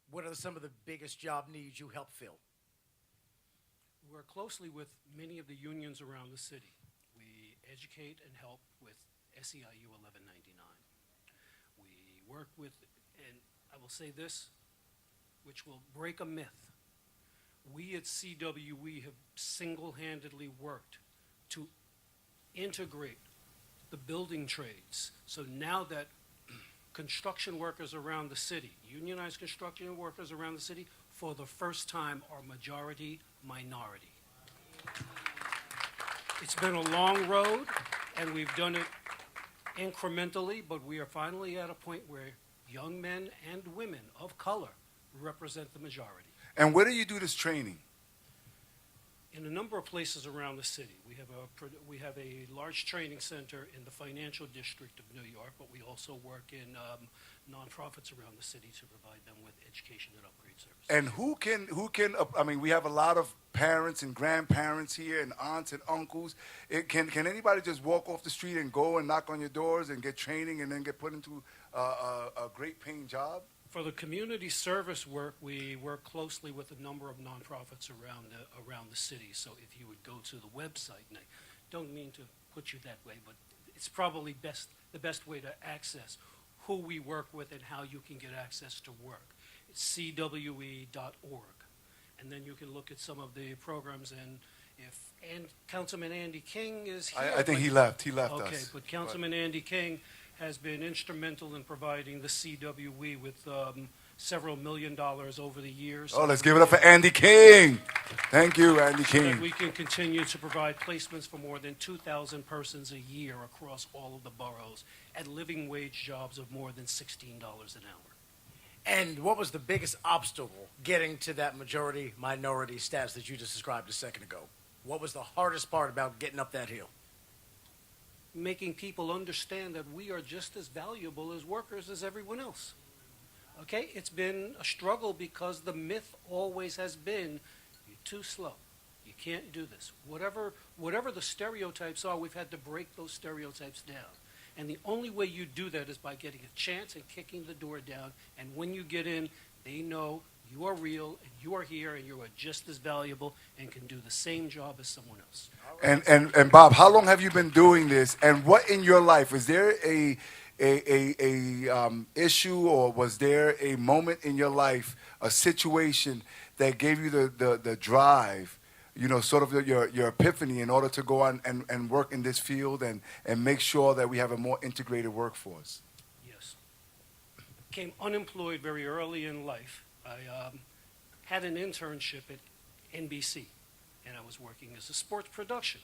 What are some of the biggest job needs you help fill? We work closely with many of the unions around the city. educate and help with SEIU 1199. We work with, and I will say this, which will break a myth. We at CWE have single-handedly worked to integrate the building trades. So now that construction workers around the city, unionized construction workers around the city, for the first time are majority minority. It's been a long road, and we've done it incrementally, but we are finally at a point where young men and women of color represent the majority. And where do you do this training? In a number of places around the city. We have a large training center in the financial district of New York, but we also work in nonprofits around the city to provide them with education and upgrade services. And who can, I mean, we have a lot of parents and grandparents here and aunts and uncles. Can anybody just walk off the street and go and knock on your doors and get training and then get put into a great paying job? For the community service work, we work closely with a number of nonprofits around the city. So if you would go to the website, and I don't mean to put you that way, but it's probably the best way to access who we work with and how you can get access to work. It's cwe.org. And then you can look at some of the programs, and Councilman Andy King is here. I think he left us. Okay, but Councilman Andy King has been instrumental in providing the CWE with several $1 million over the years. Oh, let's give it up for Andy King. Thank you, Andy So King. that we can continue to provide placements for more than 2,000 persons a year across all of the boroughs at living wage jobs of more than $16 an hour. And what was the biggest obstacle getting to that majority-minority status that you just described a second ago? What was the hardest part about getting up that hill? Making people understand that we are just as valuable as workers as everyone else. Okay? It's been a struggle because the myth always has been, you're too slow. You can't do this. Whatever the stereotypes are, we've had to break those stereotypes down. And the only way you do that is by getting a chance and kicking the door down. And when you get in, they know you are real, and you are here, and you are just as valuable and can do the same job as someone else. And Bob, how long have you been doing this? And what in your life, is there a issue, or was there a moment in your life, a situation that gave you the drive, you know, sort of your epiphany in order to go on and work in this field and make sure that we have a more integrated workforce? Yes. Became unemployed very early in life. I had an internship at NBC, and I was working as a sports production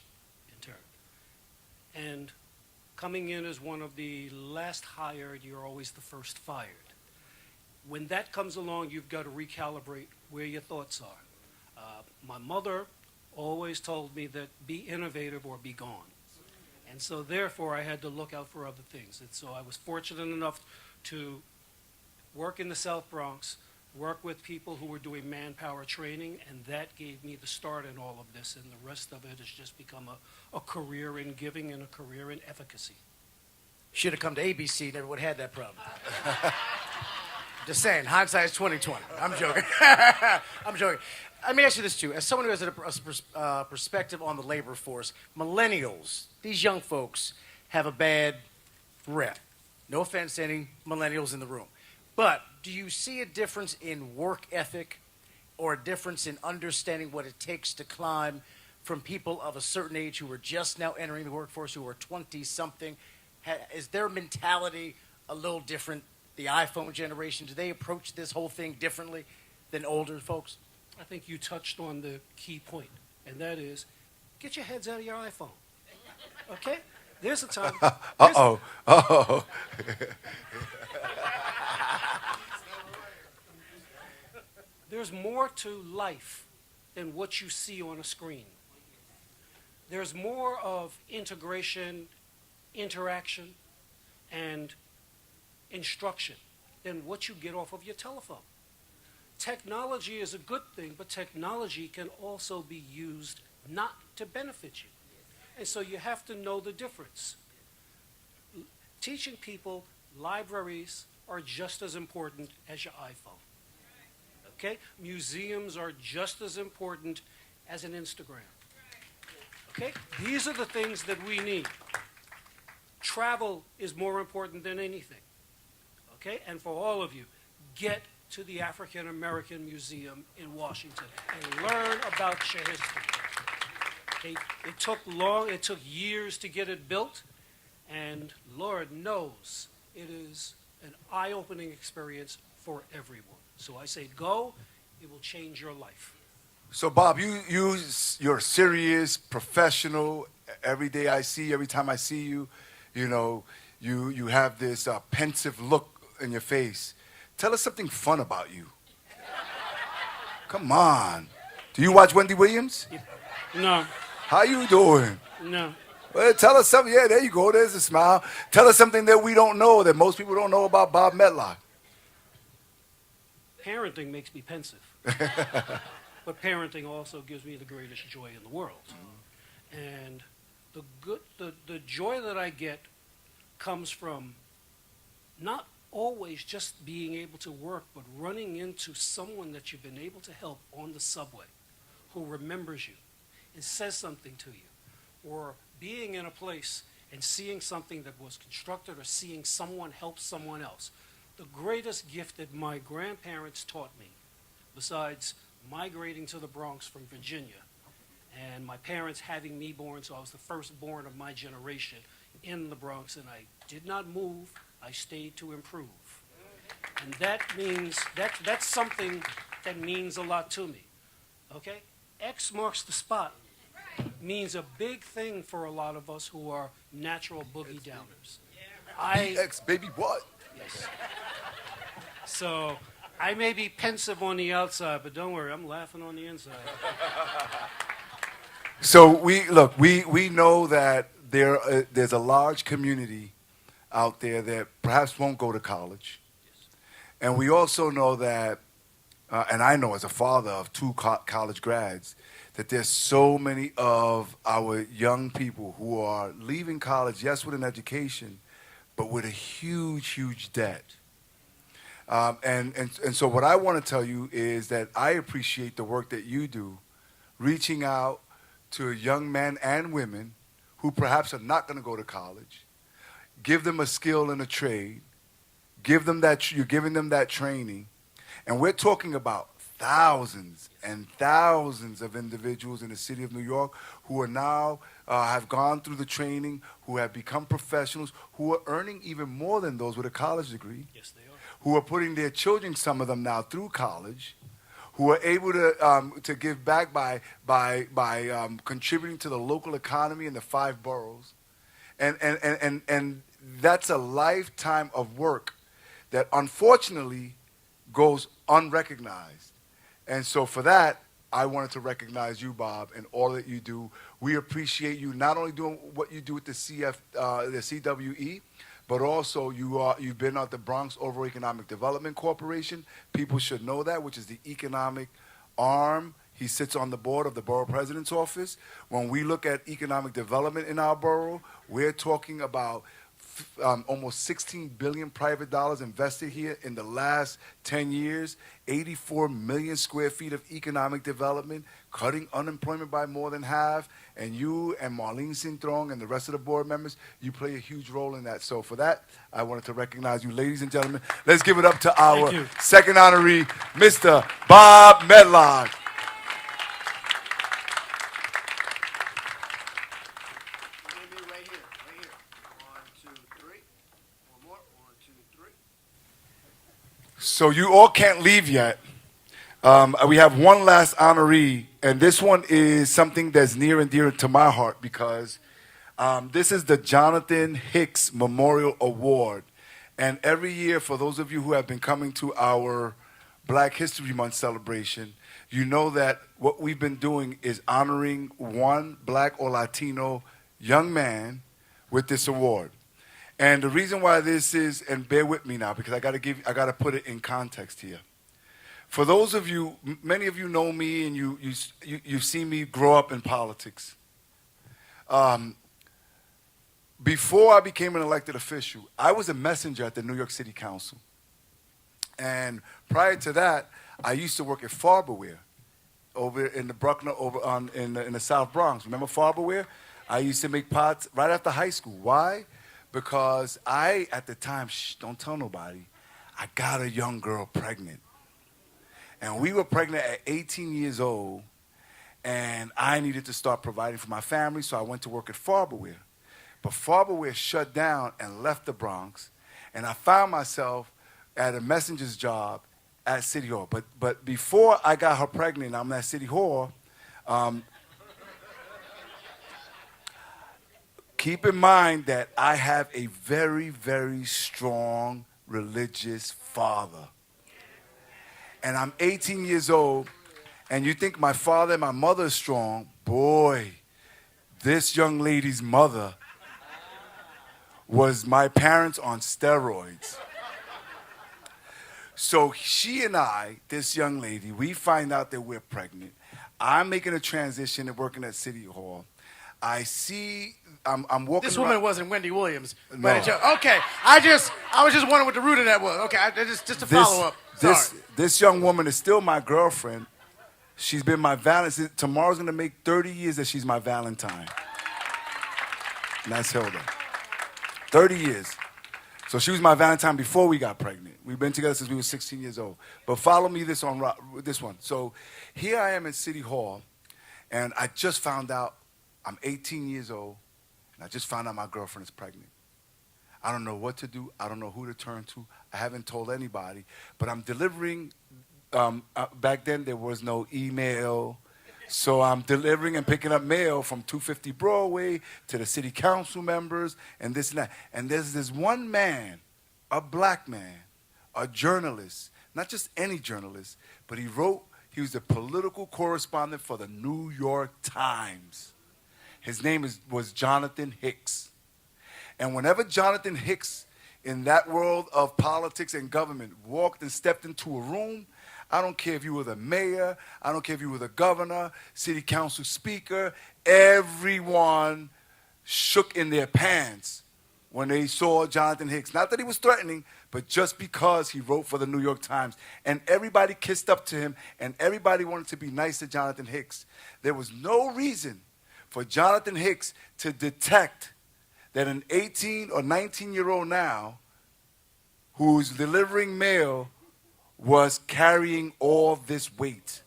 intern. And coming in as one of the last hired, you're always the first fired. When that comes along, you've got to recalibrate where your thoughts are. My mother always told me that be innovative or be gone. And so therefore, I had to look out for other things. And so I was fortunate enough to work in the South Bronx, work with people who were doing manpower training, and that gave me the start in all of this, and the rest of it has just become a career in giving and a career in efficacy. Should have come to ABC, never would have had that problem. Just saying, hindsight is 20/20. I'm joking. I'm joking. Let me ask you this too. As someone who has a perspective on the labor force, millennials, these young folks, have a bad rep. No offense to any millennials in the room. But do you see a difference in work ethic or a difference in understanding what it takes to climb from people of a certain age who are just now entering the workforce, who are 20-something? Is their mentality a little different? The iPhone generation, do they approach this whole thing differently than older folks? I think you touched on the key point, and that is, get your heads out of your iPhone. Okay? There's a time. Uh-oh. There's more to life than what you see on a screen. There's more of integration, interaction, and instruction than what you get off of your telephone. Technology is a good thing, but technology can also be used not to benefit you. And so you have to know the difference. Teaching people libraries are just as important as your iPhone. Okay? Museums are just as important as an Instagram. Okay? These are the things that we need. travel is more important than anything. Okay? And for all of you, get to the African American Museum in Washington and learn about your history. Okay? It took years to get it built, and Lord knows it is an eye-opening experience for everyone. So I say go, it will change your life. So Bob, you're serious, professional. Every day I see you, every time I see you, you know, you have this pensive look in your face. Tell us something fun about you. Come on. Do you watch Wendy Williams? No. How you doing? No. Well, tell us something. Yeah, there you go. There's a smile. Tell us something that we don't know, that most people don't know about Bob Medlock. Parenting makes me pensive. But parenting also gives me the greatest joy in the world. And the joy that I get comes from not always just being able to work, but running into someone that you've been able to help on the subway who remembers you and says something to you, or being in a place and seeing something that was constructed or seeing someone help someone else. The greatest gift that my grandparents taught me, besides migrating to the Bronx from Virginia and my parents having me born, so I was the firstborn of my generation in the Bronx, and I did not move, I stayed to improve. And that means, that's something that means a lot to me, okay? X marks the spot means a big thing for a lot of us who are natural boogie downers. X baby what? Yes. So I may be pensive on the outside, but don't worry, I'm laughing on the inside. So we know that there's a large community out there that perhaps won't go to college. And we also know that, and I know as a father of two college grads, that there's so many of our young people who are leaving college, yes, with an education, but with a huge, huge debt. And so what I want to tell you is that I appreciate the work that you do, reaching out to young men and women who perhaps are not going to go to college, give them a skill and a trade, you're giving them that training, and we're talking about thousands and thousands of individuals in the city of New York who are now have gone through the training, who have become professionals, who are earning even more than those with a college degree. Yes, they are. Who are putting their children, some of them now, through college, who are able to give back by contributing to the local economy in the 5 boroughs, and that's a lifetime of work that unfortunately goes unrecognized. And so for that, I wanted to recognize you, Bob, and all that you do. We appreciate you not only doing what you do with the CWE, but also you've been at the Bronx Overall Economic Development Corporation. People should know that, which is the economic arm. He sits on the board of the borough president's office. When we look at economic development in our borough, we're talking about almost $16 billion private dollars invested here in the last 10 years, 84 million square feet of economic development, cutting unemployment by more than half, and you and Marlene Cintrón and the rest of the board members, you play a huge role in that. So for that, I wanted to recognize you, ladies and gentlemen. Let's give it up to our second honoree, Mr. Bob Medlock. So you all can't leave yet. We have one last honoree, and this one is something that's near and dear to my heart because this is the Jonathan Hicks Memorial Award. And every year, for those of you who have been coming to our Black History Month celebration, you know that what we've been doing is honoring one Black or Latino young man with this award. And the reason why this is, and bear with me now, because I got to put it in context here. For those of you, many of you know me, and you've seen me grow up in politics. Before I became an elected official, I was a messenger at the New York City Council. And prior to that, I used to work at Farberware over in the Bruckner, in the South Bronx. Remember Farberware? I used to make pots right after high school. Why? because I, at the time, don't tell nobody, I got a young girl pregnant. And we were pregnant at 18 years old, and I needed to start providing for my family, so I went to work at Farberware. But Farberware shut down and left the Bronx, and I found myself at a messenger's job at City Hall. But before I got her pregnant, I'm at City Hall. Keep in mind that I have a very, very strong religious father. And I'm 18 years old, and you think my father and my mother are strong. Boy, this young lady's mother was my parents on steroids. So she and I, this young lady, we find out that we're pregnant. I'm making a transition and working at City Hall. I see, I'm walking This around. woman wasn't Wendy Williams. No. Okay, I was just wondering what the root of that was. Okay, just to follow up. Sorry. This young woman is still my girlfriend. She's been my Valentine. Tomorrow's gonna make 30 years that she's my Valentine. And that's Hilda. 30 years. So she was my Valentine before we got pregnant. We've been together since we were 16 years old. But follow me this one. So here I am at City Hall, and I just found out I'm 18 years old, and I just found out my girlfriend is pregnant. I don't know what to do. I don't know who to turn to. I haven't told anybody, but I'm delivering. Back then, there was no email, so I'm delivering and picking up mail from 250 Broadway to the city council members and this and that. And there's this one man, a black man, a journalist, not just any journalist, but he was a political correspondent for the New York Times. His name was Jonathan Hicks. And whenever Jonathan Hicks, in that world of politics and government, walked and stepped into a room, I don't care if you were the mayor, I don't care if you were the governor, city council speaker, everyone shook in their pants when they saw Jonathan Hicks. Not that he was threatening, but just because he wrote for the New York Times. And everybody kissed up to him, and everybody wanted to be nice to Jonathan Hicks. There was no reason for Jonathan Hicks to detect that an 18 or 19-year-old now who's delivering mail was carrying all this weight.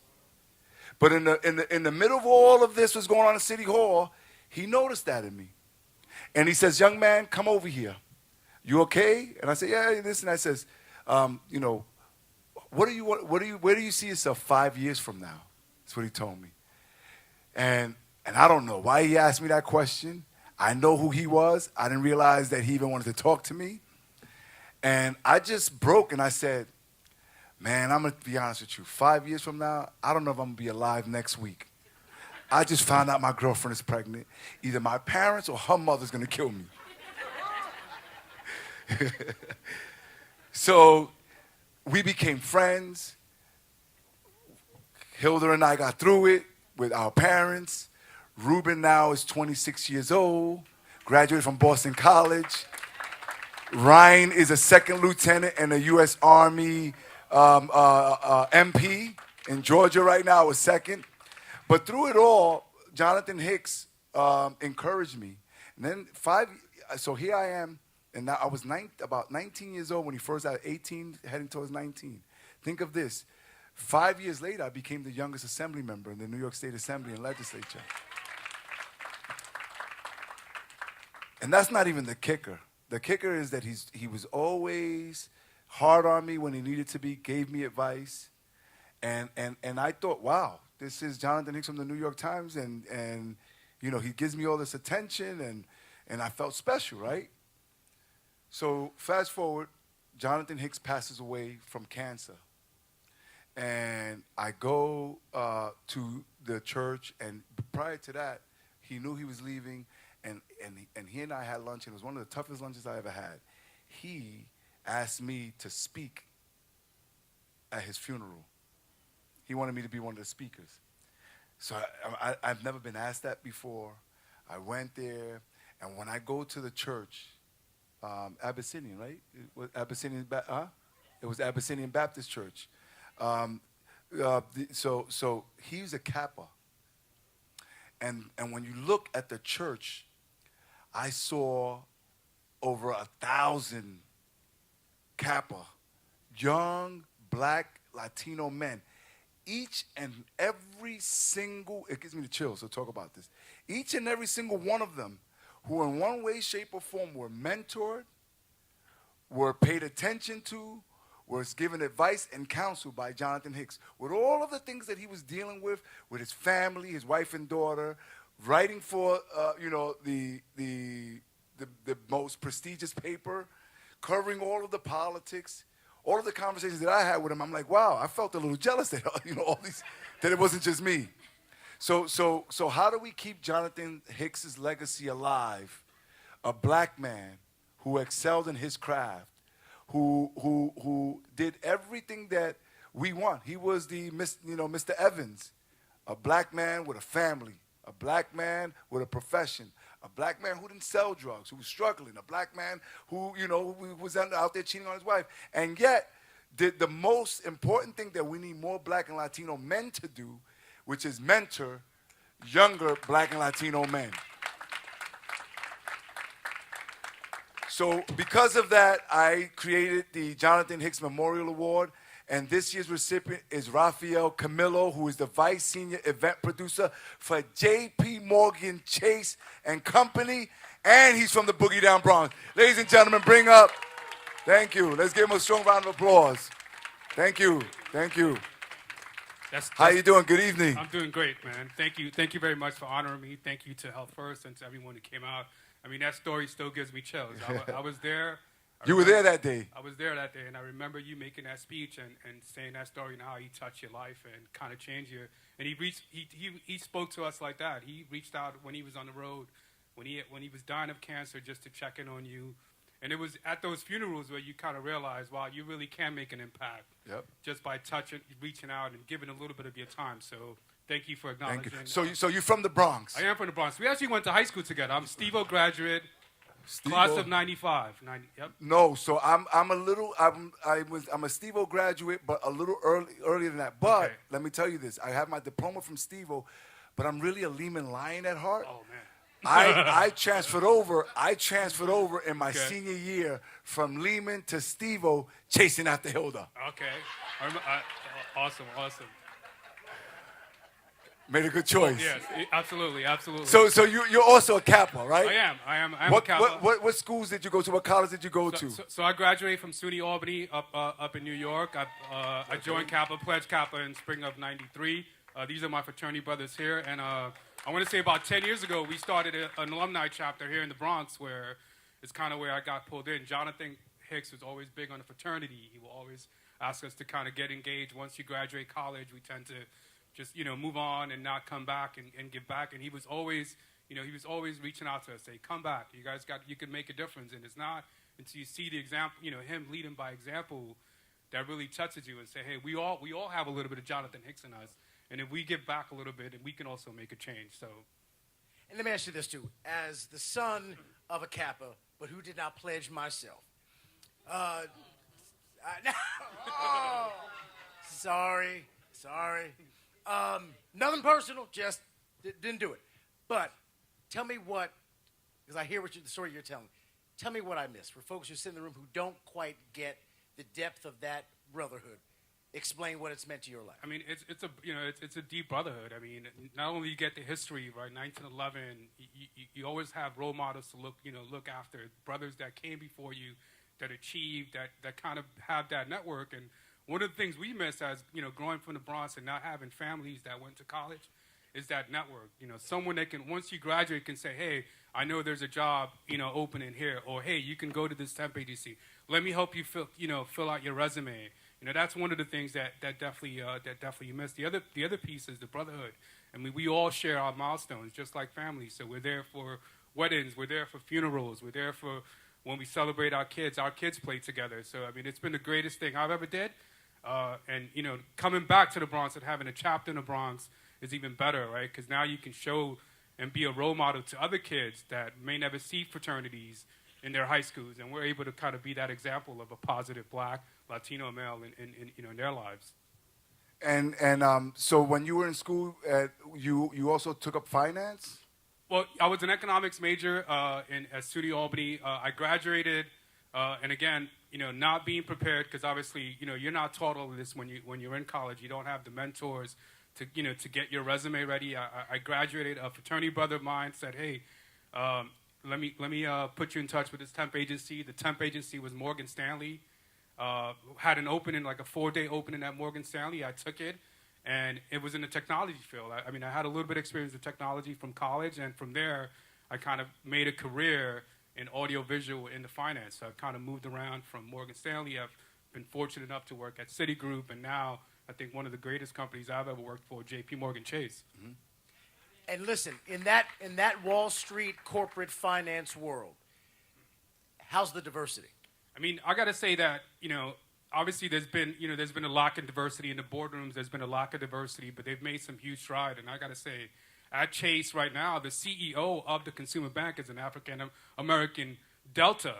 But in the middle of all of this was going on in City Hall, he noticed that in me. And he says, "Young man, come over here. You okay?" And I said, "Yeah, listen." I says, where do you see yourself 5 years from now?" That's what he told me. And I don't know why he asked me that question. I know who he was. I didn't realize that he even wanted to talk to me. And I just broke and I said, "Man, I'm going to be honest with you. 5 years from now, I don't know if I'm going to be alive next week. I just found out my girlfriend is pregnant. Either my parents or her mother's going to kill me." So we became friends. Hilda and I got through it with our parents. Ruben now is 26 years old, graduated from Boston College. Ryan is a second lieutenant in the U.S. Army MP in Georgia right now, a second. But through it all, Jonathan Hicks encouraged me. And then so here I am, and now I was about 19 years old when he first had 18, heading towards 19. Think of this. 5 years later, I became the youngest assembly member in the New York State Assembly and Legislature. And that's not even the kicker. The kicker is that he was always hard on me when he needed to be, gave me advice. And I thought, wow, this is Jonathan Hicks from the New York Times, and you know, he gives me all this attention, and I felt special, right? So fast forward, Jonathan Hicks passes away from cancer. And I go to the church, and prior to that, he knew he was leaving, and he and I had lunch, and it was one of the toughest lunches I ever had. He asked me to speak at his funeral. He wanted me to be one of the speakers. So I've never been asked that before. I went there, and when I go to the church, Abyssinian, right? It was Abyssinian Baptist Church. So he's a Kappa. And when you look at the church, I saw over 1,000 Kappa, young, black, Latino men. Each and every single, it gives me the chills to talk about this. Each and every single one of them who in one way, shape, or form were mentored, were paid attention to, was given advice and counsel by Jonathan Hicks. With all of the things that he was dealing with his family, his wife and daughter, writing for, the most prestigious paper, covering all of the politics, all of the conversations that I had with him, I'm like, wow, I felt a little jealous that, all these, that it wasn't just me. So how do we keep Jonathan Hicks's legacy alive? A black man who excelled in his craft, who did everything that we want. He was the Mr. Evans, a black man with a family, a black man with a profession, a black man who didn't sell drugs, who was struggling, a black man who was out there cheating on his wife, and yet did the most important thing that we need more black and Latino men to do, which is mentor younger black and Latino men. So because of that, I created the Jonathan Hicks Memorial Award, and this year's recipient is Rafael Camilo, who is the Vice Senior Event Producer for J.P. Morgan Chase and Company, and he's from the Boogie Down Bronx. Ladies and gentlemen, bring up, thank you. Let's give him a strong round of applause. Thank you, thank you. How you doing? Good evening. I'm doing great, man. Thank you very much for honoring me. Thank you to Health First and to everyone who came out. I mean, that story still gives me chills. I was there. You were there that day. I was there that day, and I remember you making that speech and saying that story and how he touched your life and kind of changed you. And he spoke to us like that. He reached out when he was on the road, when he was dying of cancer, just to check in on you. And it was at those funerals where you kind of realized, wow, you really can make an impact. Yep. Just by touching, reaching out, and giving a little bit of your time. So thank you for acknowledging. Thank you. So you're from the Bronx? I am from the Bronx. We actually went to high school together. I'm a Steve-O graduate, class of 95. Yep. No, so I'm a Steve-O graduate, but a little earlier than that. But let me tell you this: I have my diploma from Steve-O, but I'm really a Lehman Lion at heart. Oh man. I transferred over in my senior year from Lehman to Steve-O, chasing after Hilda. Okay. Awesome. Made a good choice. Yes, absolutely. So you're also a Kappa, right? I am a Kappa. What schools did you go to? What college did you go to? So I graduated from SUNY Albany up in New York. I joined Kappa, pledged Kappa in spring of '93. These are my fraternity brothers here, and I want to say about 10 years ago, we started an alumni chapter here in the Bronx, where it's kind of where I got pulled in. Jonathan Hicks was always big on the fraternity. He will always ask us to kind of get engaged. Once you graduate college, we tend to just, move on and not come back and give back. And he was always, reaching out to us, say, come back. You can make a difference. And it's not until you see the example, him leading by example, that really touches you and say, hey, we all have a little bit of Jonathan Hicks in us. And if we give back a little bit, and we can also make a change. So, and let me ask you this too: as the son of a Kappa, but who did not pledge myself, sorry. Nothing personal, just didn't do it. But tell me what, because I hear the story you're telling. Tell me what I missed for folks who sit in the room who don't quite get the depth of that brotherhood. Explain what it's meant to your life. I mean, it's a deep brotherhood. I mean, not only you get the history, right? 1911. You always have role models to look after, brothers that came before you, that achieved, that kind of have that network. And one of the things we miss as growing from the Bronx and not having families that went to college is that network. Someone that can, once you graduate, can say, hey, I know there's a job opening here, or hey, you can go to this temp agency. Let me help you fill out your resume. That's one of the things that definitely you miss. The other piece is the brotherhood. I mean, we all share our milestones, just like families. So we're there for weddings, we're there for funerals, we're there for when we celebrate our kids play together. So I mean, it's been the greatest thing I've ever did. And coming back to the Bronx and having a chapter in the Bronx is even better, right? Because now you can show and be a role model to other kids that may never see fraternities in their high schools, and we're able to kind of be that example of a positive Black Latino male in their lives. And so when you were in school, you also took up finance? Well, I was an economics major at SUNY Albany. I graduated, and again, not being prepared because obviously, you're not taught all of this when you're in college. You don't have the mentors to get your resume ready. I graduated. A fraternity brother of mine said, "Hey, let me put you in touch with this temp agency." The temp agency was Morgan Stanley. Had an opening, like a 4-day opening at Morgan Stanley. I took it. And it was in the technology field. I mean, I had a little bit of experience with technology from college, and from there, I kind of made a career in audiovisual in the finance. So I've kind of moved around from Morgan Stanley. I've been fortunate enough to work at Citigroup, and now I think one of the greatest companies I've ever worked for, J.P. Morgan Chase. Mm-hmm. And listen, in that Wall Street corporate finance world, how's the diversity? I mean, I got to say that, obviously, there's been a lack of diversity in the boardrooms. There's been a lack of diversity, but they've made some huge strides. And I got to say, at Chase right now, the CEO of the consumer bank is an African-American Delta,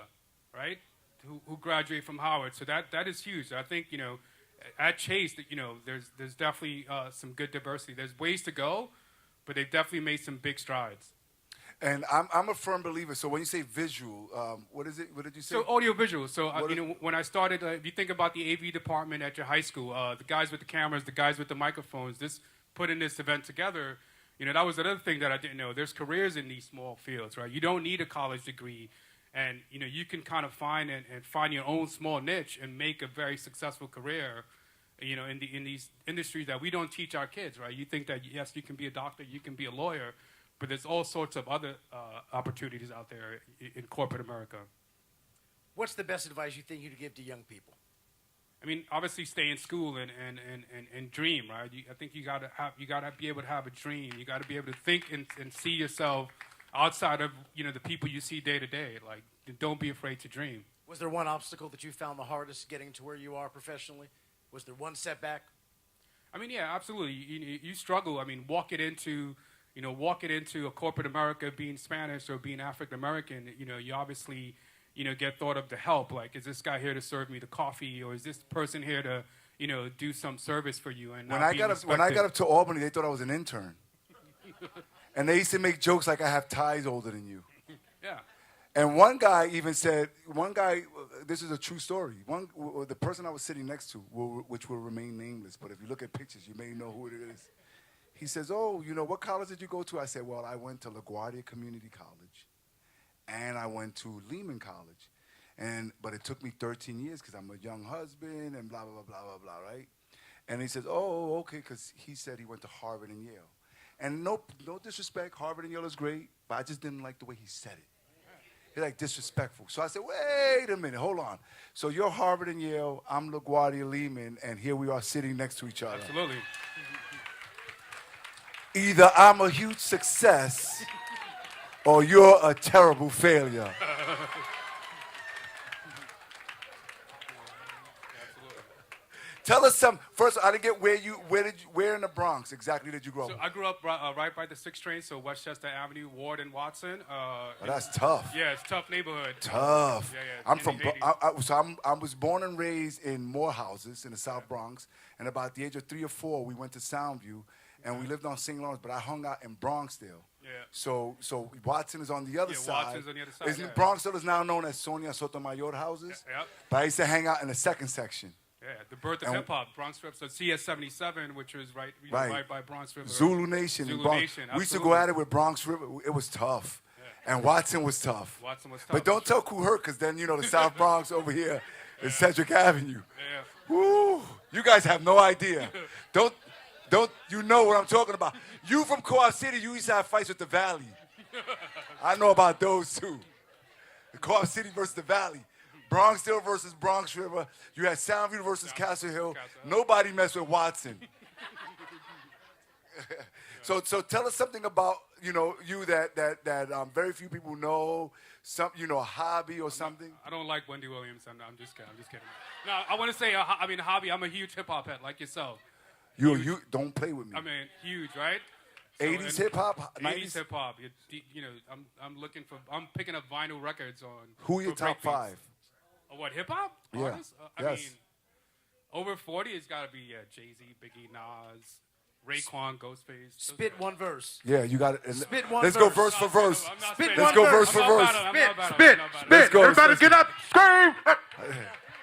right, who graduated from Howard. So that is huge. I think, at Chase, there's definitely some good diversity. There's ways to go, but they've definitely made some big strides. And I'm a firm believer. So when you say visual, what is it? What did you say? So audiovisual. So when I started, if you think about the AV department at your high school, the guys with the cameras, the guys with the microphones, putting this event together, that was another thing that I didn't know. There's careers in these small fields, right? You don't need a college degree, and you can kind of find your own small niche and make a very successful career, in these industries that we don't teach our kids, right? You think that yes, you can be a doctor, you can be a lawyer. But there's all sorts of other opportunities out there in corporate America. What's the best advice you think you'd give to young people? I mean, obviously, stay in school and dream, right? I think you gotta be able to have a dream. You gotta be able to think and see yourself outside of the people you see day to day. Like, don't be afraid to dream. Was there one obstacle that you found the hardest getting to where you are professionally? Was there one setback? I mean, yeah, absolutely. You struggle. I mean, walking into a corporate America, being Spanish or being African American, you obviously, get thought of to help. Like, is this guy here to serve me the coffee, or is this person here to, do some service for you? And when I got up to Albany, they thought I was an intern, and they used to make jokes like I have ties older than you. Yeah. And one guy even said, this is a true story. The person I was sitting next to, which will remain nameless, but if you look at pictures, you may know who it is. He says, "Oh, what college did you go to?" I said, "Well, I went to LaGuardia Community College, and I went to Lehman College, but it took me 13 years because I'm a young husband and blah blah blah blah blah blah, right?" And he says, "Oh, okay," because he said he went to Harvard and Yale, and no disrespect, Harvard and Yale is great, but I just didn't like the way he said it. He's like disrespectful. So I said, "Wait a minute, hold on. So you're Harvard and Yale, I'm LaGuardia Lehman, and here we are sitting next to each other." Absolutely. Either I'm a huge success or you're a terrible failure. Tell us some. First, I didn't get where in the Bronx exactly did you grow up? So I grew up right by the 6th train, so Westchester Avenue, Ward and Watson. That's tough. Yeah, it's a tough neighborhood. Tough. Yeah. I'm from. I was born and raised in Morehouses in the South Bronx, and about the age of 3 or 4, we went to Soundview. And we lived on St. Lawrence, but I hung out in Bronxdale. Yeah. So Watson is on the other side. Watson's on the other side. Bronxdale is now known as Sonia Sotomayor houses. Yeah. But I used to hang out in the second section. Yeah, the birth of hip hop, Bronx River. So CS77, which was right by Bronx River. Zulu Nation. Zulu Nation. We used to go at it with Bronx River. It was tough. Yeah. And Watson was tough. But don't tell Kool Herc, because then, the South Bronx over here is Cedric Avenue. Yeah. Woo! You guys have no idea. Don't you know what I'm talking about? You from Co-op City, you used to have fights with the Valley. I know about those too. The Co-op City versus the Valley. Bronxdale versus Bronx River. You had Soundview versus Castle Hill. Nobody messed with Watson. So tell us something about, you that very few people know, a hobby or something. I don't like Wendy Williams. I'm just kidding. No, I want to say, a hobby. I'm a huge hip-hop head like yourself. You don't play with me. I mean, huge, right? So, 80s hip hop, 80s hip hop. I'm picking up vinyl records on. Who are your top 5? What, hip hop? Yeah. I mean, over 40, it's got to be Jay-Z, Biggie, Nas, Raekwon, Ghostface. Spit one verse. Yeah, you got it. Spit one Let's verse. go verse for verse. Spit Let's one go verse. verse for verse. Spit. Let's go. Everybody get up, scream.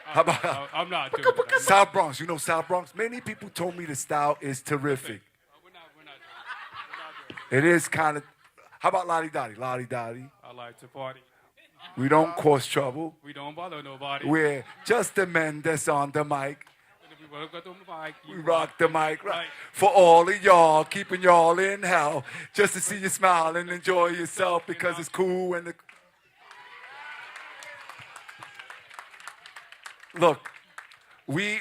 How about I'm not doing it. South Bronx? You know South Bronx? Many people told me the style is terrific. We're not doing It is kind of. How about Lottie Dottie? Lottie Dottie. I like to party. We don't cause trouble. We don't bother nobody. We're just the men that's on the mic. We rock the mic right. For all of y'all, keeping y'all in hell, just to see you smile and enjoy yourself because it's cool and Look, we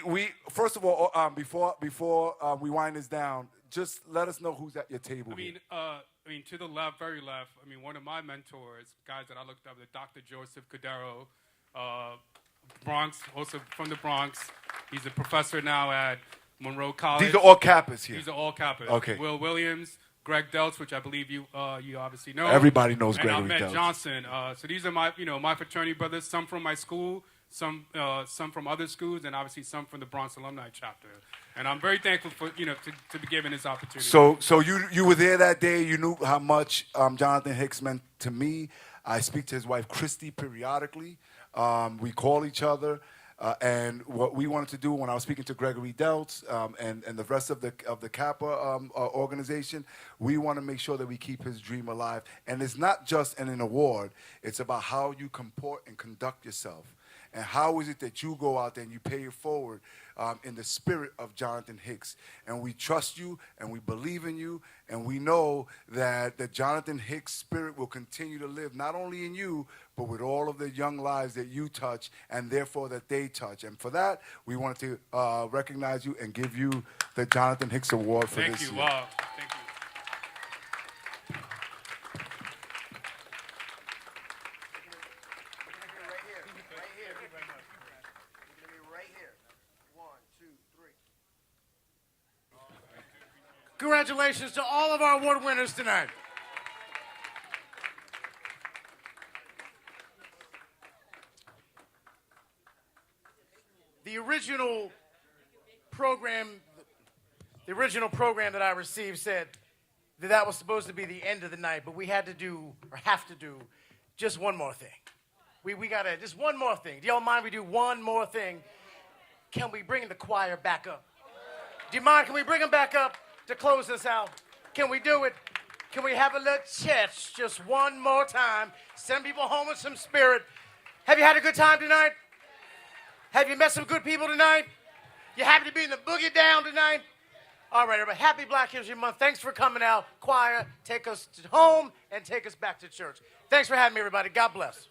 first of all, before we wind this down, just let us know who's at your table. I mean, to the left, very left. I mean, one of my mentors, guys that I looked up, Dr. Joseph Cordero, Bronx, also from the Bronx. He's a professor now at Monroe College. These are all Kappas here. These are all Kappas. Okay. Will Williams, Greg Deltz, which I believe you obviously know. Everybody knows and Gregory Ahmed Deltz. Johnson. So these are my fraternity brothers. Some from my school, some from other schools, and obviously some from the Bronx Alumni Chapter. And I'm very thankful for to be given this opportunity. So you were there that day. You knew how much Jonathan Hicks meant to me. I speak to his wife Christy periodically. We call each other. And what we wanted to do when I was speaking to Gregory Deltz and the rest of the Kappa organization, we want to make sure that we keep his dream alive. And it's not just an award. It's about how you comport and conduct yourself. And how is it that you go out there and you pay it forward in the spirit of Jonathan Hicks? And we trust you and we believe in you. And we know that the Jonathan Hicks spirit will continue to live not only in you, but with all of the young lives that you touch and therefore that they touch. And for that, we wanted to recognize you and give you the Jonathan Hicks Award for this year. Thank you. Wow. Thank you. Congratulations to all of our award winners tonight. The original program that I received said that was supposed to be the end of the night, but we had to do, or have to do, just one more thing. We got to, just one more thing. Do y'all mind we do one more thing? Can we bring the choir back up? Do you mind? Can we bring them back up to close this out? Can we do it? Can we have a little church just one more time? Send people home with some spirit. Have you had a good time tonight? Have you met some good people tonight? You happy to be in the boogie down tonight? All right, everybody. Happy Black History Month. Thanks for coming out. Choir, take us to home and take us back to church. Thanks for having me, everybody. God bless.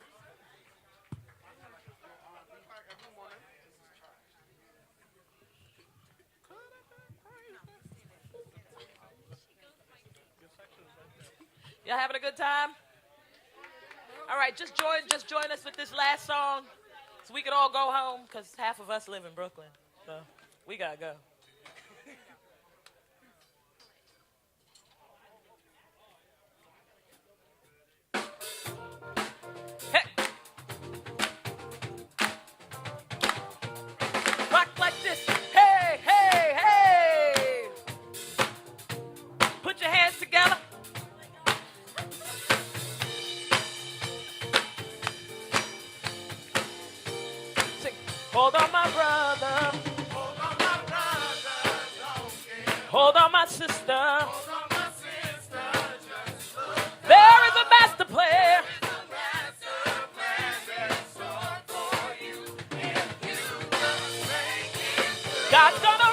Y'all having a good time? All right, just join us with this last song so we can all go home because half of us live in Brooklyn. So we got to go. Hey. Rock like this. Hey, hey, hey. Put your hands together. Hold on, my brother. Hold on, my brother. Hold on, my sister. Hold on, my sister. Just look. There is a master plan. God's gonna